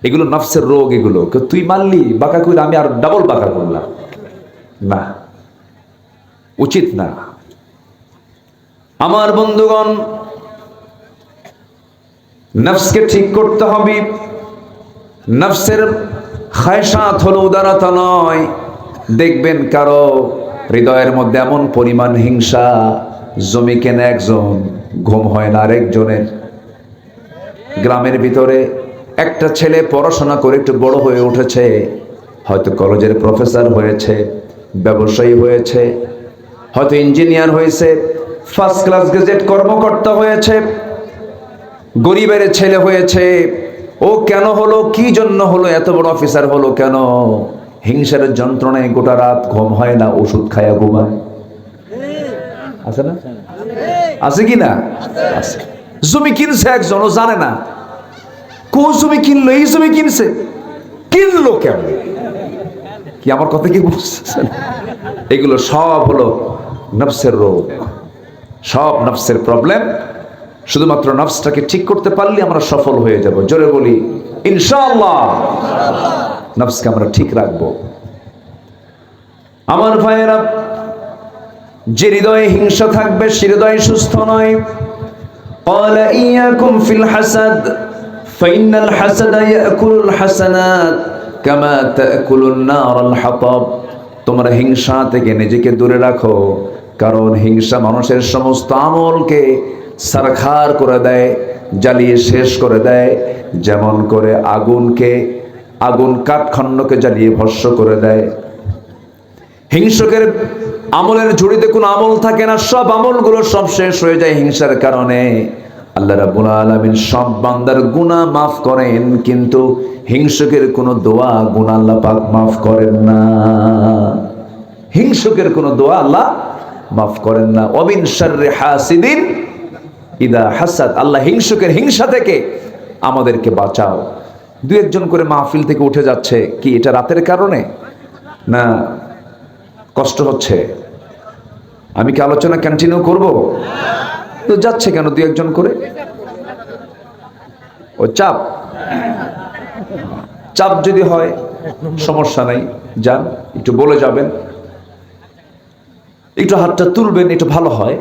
এগুলো নফসের রোগ। এগুলো তুই মারলি বাঁকা করে, আমি আর ডাবল বাঁকা করলাম, না, উচিত না। আমার বন্ধুগণ, নফসকে ঠিক করতে হবে। নফসের খায়সাত হলো উদারতা নয়। দেখবেন কারো হৃদয়ের মধ্যে এমন পরিমাণ হিংসা, জমি কেনে একজন, ঘুম হয় না আরেকজনের। গ্রামের ভিতরে একটা ছেলে পড়াশোনা করে একটু বড় হয়ে উঠেছে, হয়তো কলেজের প্রফেসর হয়েছে, ব্যবসায়ী হয়েছে, হয়তো ইঞ্জিনিয়ার হয়েছে, ফার্স্ট ক্লাস গেজেট কর্মকর্তা হয়েছে, গরিবের ছেলে হয়েছে। ও কেন হলো, কি জন্য হলো, এত বড় অফিসার হলো কেন? হিংসার যন্ত্রণায় গোটা রাত ঘুম হয় না, ওষুধ খায়া ঘুমায়। আছে না? আছে কি না? আছে। জমি কিনছে একজন, ও জানে না কোন জমি কিনলো, এই জমি কিনছে, কিনলো কেমন? কি আমার কথা কি বুঝতেছেন? এগুলো সব হলো নফসের রোগ, সব নফসের প্রবলেম। শুধুমাত্র নফসটাকে ঠিক করতে পারলে আমরা সফল হয়ে যাব। জোরে বলি ইনশাআল্লাহ। নফসকে আমরা ঠিক রাখবো। আমার ভাইয়েরা, যে হৃদয়ে হিংসা থাকবে সে হৃদয় সুস্থ নয়। قال إياكم في الحسد فإن الحسد يأكل الحسنات كما تأكل النار الحطب। তোমরা হিংসা থেকে নিজেকে দূরে রাখো, কারণ হিংসা মানুষের সমস্ত আমলকে সারখার করে দেয়, জ্বালিয়ে শেষ করে দেয়। যেমন করে আগুন কাঠখণ্ডকে জ্বালিয়ে ভস্ম করে দেয়। হিংসকের আমলের ঝুড়িতে কোনো আমল থাকে না, সব আমলগুলো সব শেষ হয়ে যায় হিংসার কারণে। আল্লাহ রাব্বুল আলামিন সব বান্দার গুনাহ মাফ করেন, কিন্তু হিংসকের কোনো দোয়া গুনাহ আল্লাহ পাক মাফ করেন না। হিংসকের কোনো দোয়া আল্লাহ মাফ করেন না। ওয়ামিন শাররি হাসিদিন ইদা হাসাদ। আল্লাহ হিংসকের হিংসা থেকে আমাদেরকে বাঁচাও। 2-1 করে মাহফিল থেকে উঠে যাচ্ছে, কি এটা রাতের কারণে না কষ্ট হচ্ছে? আমি কি আলোচনা কন্টিনিউ করব? তো যাচ্ছে কেন 2-1 করে? ও চাপ যদি হয় সমস্যা নাই, যান, একটু বলে যাবেন, একটু হাতটা তুলবেন, একটু ভালো হয়।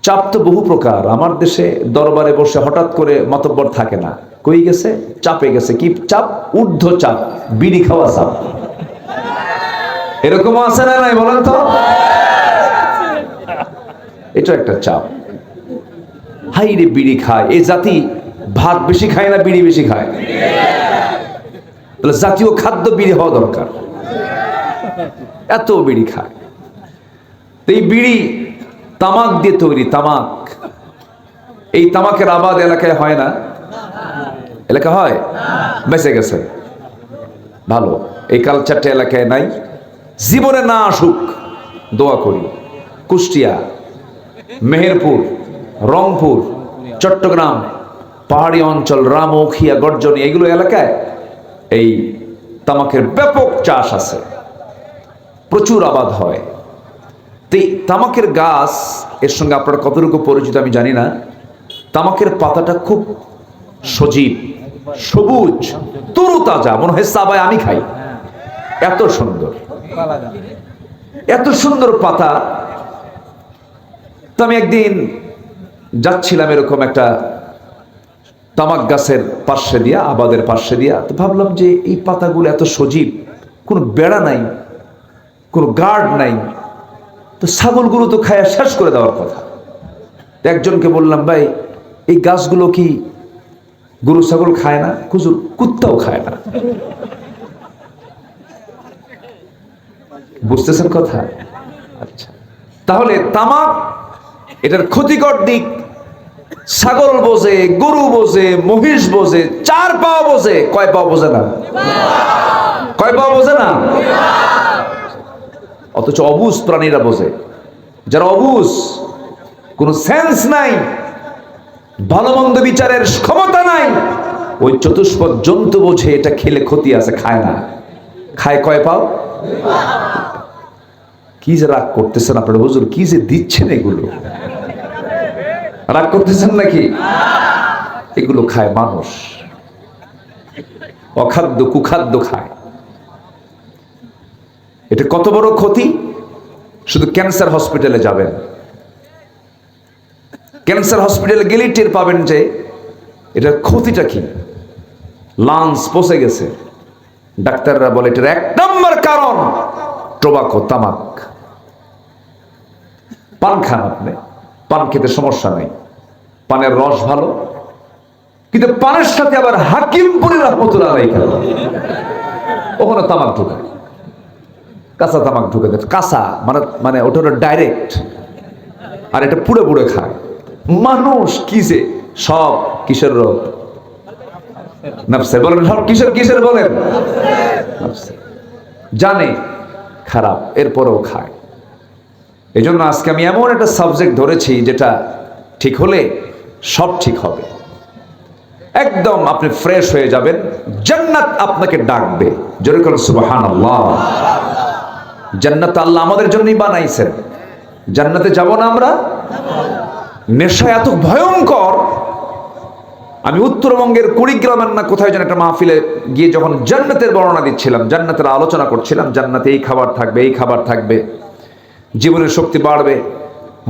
চাপ তো বহু প্রকার। আমার দেশে দরবারে বসে হঠাৎ করে মাতব্বর থাকে না, কই গেছে, চাপে গেছে। কি চাপ? ঊর্ধ্ব চাপ, বিড়ি খাওয়া চাপ। এরকমও আছে না নাই বলেন তো? এটা একটা চাপ। হাই রে, বিড়ি খায় এই জাতি, ভাত বেশি খায় না বিড়ি বেশি খায়? তাহলে জাতীয় খাদ্য বিড়ি হওয়া দরকার। এত বিড়ি খায়। এই বিড়ি তামাক দিয়ে তৈরি, তামাক। এই তামাকের আবাদ এলাকায় হয় না? এলাকা হয়? বেঁচে গেছে, ভালো। এই কালচারটা এলাকায় নাই, জীবনে না আসুক দোয়া করি। কুষ্টিয়া, মেহেরপুর, রংপুর, চট্টগ্রাম, পাহাড়ি অঞ্চল, রামৌখিয়া, গর্জনী, এগুলো এলাকায় এই তামাকের ব্যাপক চাষ আছে, প্রচুর আবাদ হয়। তো এই তামাকের গাছ এর সঙ্গে আপনারা কতটুকু পরিচিত আমি জানি না। তামাকের পাতাটা খুব সজীব, সবুজ, তরুতাজা, মনে হয় সাবায় আমি খাই, এত সুন্দর, এত সুন্দর পাতা। তো আমি একদিন যাচ্ছিলাম এরকম একটা তামাক গাছের পাশে দিয়া, আবাদের পাশে দিয়া, তো ভাবলাম যে এই পাতাগুলো এত সজীব, কোনো বেড়া নাই, কোনো গার্ড নাই, তো ছাগলগুলো তো খায়া শেষ করে দেওয়ার কথা। একজনকে বললাম, ভাই এই গাছগুলো কি গরু ছাগল খায় না? হুজুর, কুত্তাও খায় না। বুঝতেছেন কথা? আচ্ছা, তাহলে তামাক এটার ক্ষতিকর দিক ছাগল বোঝে, গরু বোঝে, মহিষ বোঝে, 4 পা বোঝে, কয় পা বোঝে না? কয় পা বোঝে না? অথচ অবুঝ প্রাণীরা বোঝে। যারা অবুঝ, কোনো সেন্স নাই, ভালো মন্দ বিচারের ক্ষমতা নাই, ওই চতুষ্পদ জন্তু বোঝে এটা খেলে ক্ষতি আছে, খায় না। খায় কয় পাও? কি যে রাগ করতেছেন আপনারা হুজুর, কি যে দিচ্ছেন এগুলো, রাগ করতেছেন নাকি? এগুলো খায় মানুষ, অখাদ্য কুখাদ্য খায়। এটা কত বড় ক্ষতি! শুধু ক্যান্সার হসপিটালে যাবেন, ক্যান্সার হসপিটালে গেলেই টের পাবেন যে এটার ক্ষতিটা কি। লাংস পচে গেছে, ডাক্তাররা বলে এটার 1 নম্বর কারণ টোবাকো, তামাক। পান খান আপনি, পান খেতে সমস্যা নেই, পানের রস ভালো, কিন্তু পানের সাথে আবার হাকিমপুরি রহমতুল্লাহ আলাইহি খেলো, ওখানে তামাক ঢুকায়, কাঁচা তামাক ঢুকে দেয়। কাঁচা মানে ওটা ডাইরেক্ট, আর এটা পুড়ে পুড়ে খায় মানুষ। কি যে সব কিসের রোগ? নাফসে। বলেন সব কিসের বলেন? নাফসে। জানে খারাপ, এরপরেও খায়। এই জন্য আজকে আমি এমন একটা সাবজেক্ট ধরেছি যেটা ঠিক হলে সব ঠিক হবে। একদম আপনি ফ্রেশ হয়ে যাবেন, জান্নাত আপনাকে ডাকবে। জোরে করে সুবহানাল্লাহ। জান্নাত আল্লাহ আমাদের জন্যই বানাইছেন, জান্নাতে যাব না আমরা? নেশা এত ভয়ঙ্কর। আমি উত্তরবঙ্গের কুড়িগ্রামের না কোথায় যেন একটা মাহফিলে গিয়ে যখন জান্নাতের বর্ণনা দিচ্ছিলাম, জান্নাতের আলোচনা করছিলাম, জান্নাতে এই খাবার থাকবে, এই খাবার থাকবে, জীবনের শক্তি বাড়বে,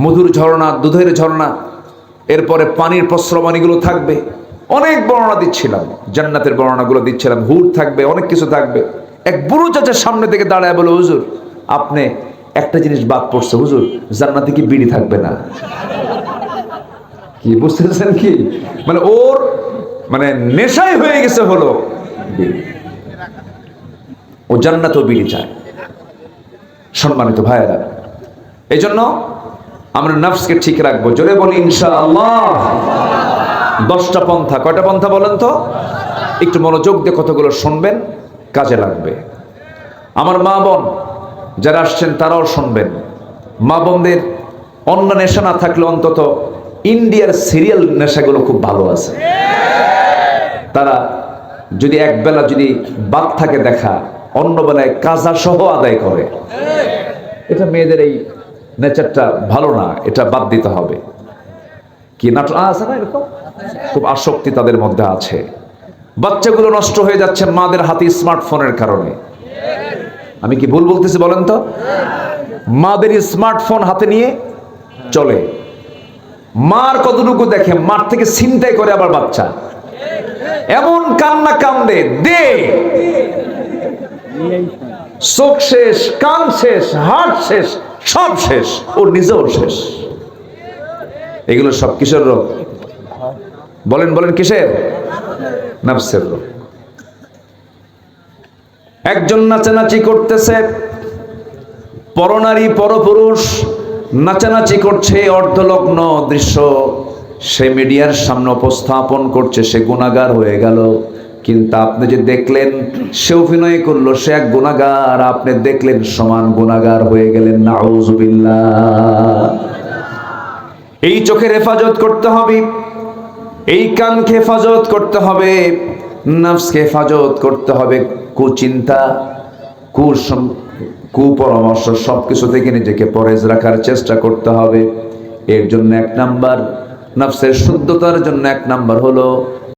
মধুর ঝর্ণা, দুধের ঝর্ণা, এরপরে পানির প্রস্রবণীগুলো থাকবে, অনেক বর্ণনা দিচ্ছিলাম, জান্নাতের বর্ণনাগুলো দিচ্ছিলাম, হুর থাকবে, অনেক কিছু থাকবে। এক বুড়ো চাচার সামনে থেকে দাঁড়ায় বলে, হুজুর আপনি একটা জিনিস বাদ পড়ছে, হুজুর জান্নাতে কি বিড়ি থাকবে না? কি বুঝতেছেন কি? মানে ওর মানে নেশাই হয়ে গেছে হলো বিড়ি, ও জান্নাতেও বিড়ি চায়। সম্মানিত ভাইয়েরা, এই জন্য আমরা নফসকে ঠিক রাখবো। জোরে বলি ইনশাআল্লাহ। 10টা পন্থা। কয়টা পন্থা বলেন তো? একটু মনোযোগ দিয়ে কতগুলো শুনবেন, কাজে লাগবে। আমার মা বোন যারা আসছেন তারাও শুনবেন। মা বোনদের অন্য নেশা না থাকলে অন্তত ইন্ডিয়ার সিরিয়াল নেশাগুলো খুব ভালো আছে। তারা যদি একবেলা যদি বাদ থাকে দেখা, অন্য বেলায় কাজা সহ আদায় করে। এটা মেয়েদের এই নেচারটা ভালো না, এটা বাদ দিতে হবে। কি নাটক আছে না এরকম, খুব আসক্তি তাদের মধ্যে আছে। বাচ্চাগুলো নষ্ট হয়ে যাচ্ছে মাদের হাতে স্মার্টফোনের কারণে। আমি কি ভুল বলতেছি বলেন তো? মাদের স্মার্টফোন হাতে নিয়ে চলে, মার কতটুকু দেখে, মার থেকে ছিনতাই করে আবার বাচ্চা, এমন কান্না কান্দে, দে চোখ শেষ, কান শেষ, হার্ট শেষ, সব শেষ, ওর নিজেও শেষ। এগুলো সব কিসের রোগ? বলেন বলেন, কিসের? নাফসের রোগ। একজন নাচানাচি করতেছে, পরনারী পরপুরুষ নাচানাচি করছে, অর্ধলগ্ন দৃশ্য সে মিডিয়ার সামনে উপস্থাপন করছে, সে গুনাহগার হয়ে গেল। কিন্তু আপনি যে দেখলেন সে অভিনয় করলো, সে এক গুনাহগার, আপনি দেখলেন সমান গুনাহগার হয়ে গেলেন। নাউজুবিল্লাহ। এই চোখের হেফাজত করতে হবে, এই কানকে হেফাজত করতে হবে, নফসকে হেফাজত করতে হবে, কুচিন্তা কুপরামর্শ সবকিছু থেকে নিজেকে পরেজ রাখার চেষ্টা করতে হবে। এর জন্য এক নাম্বার, নফসের শুদ্ধতার জন্য এক নাম্বার হলো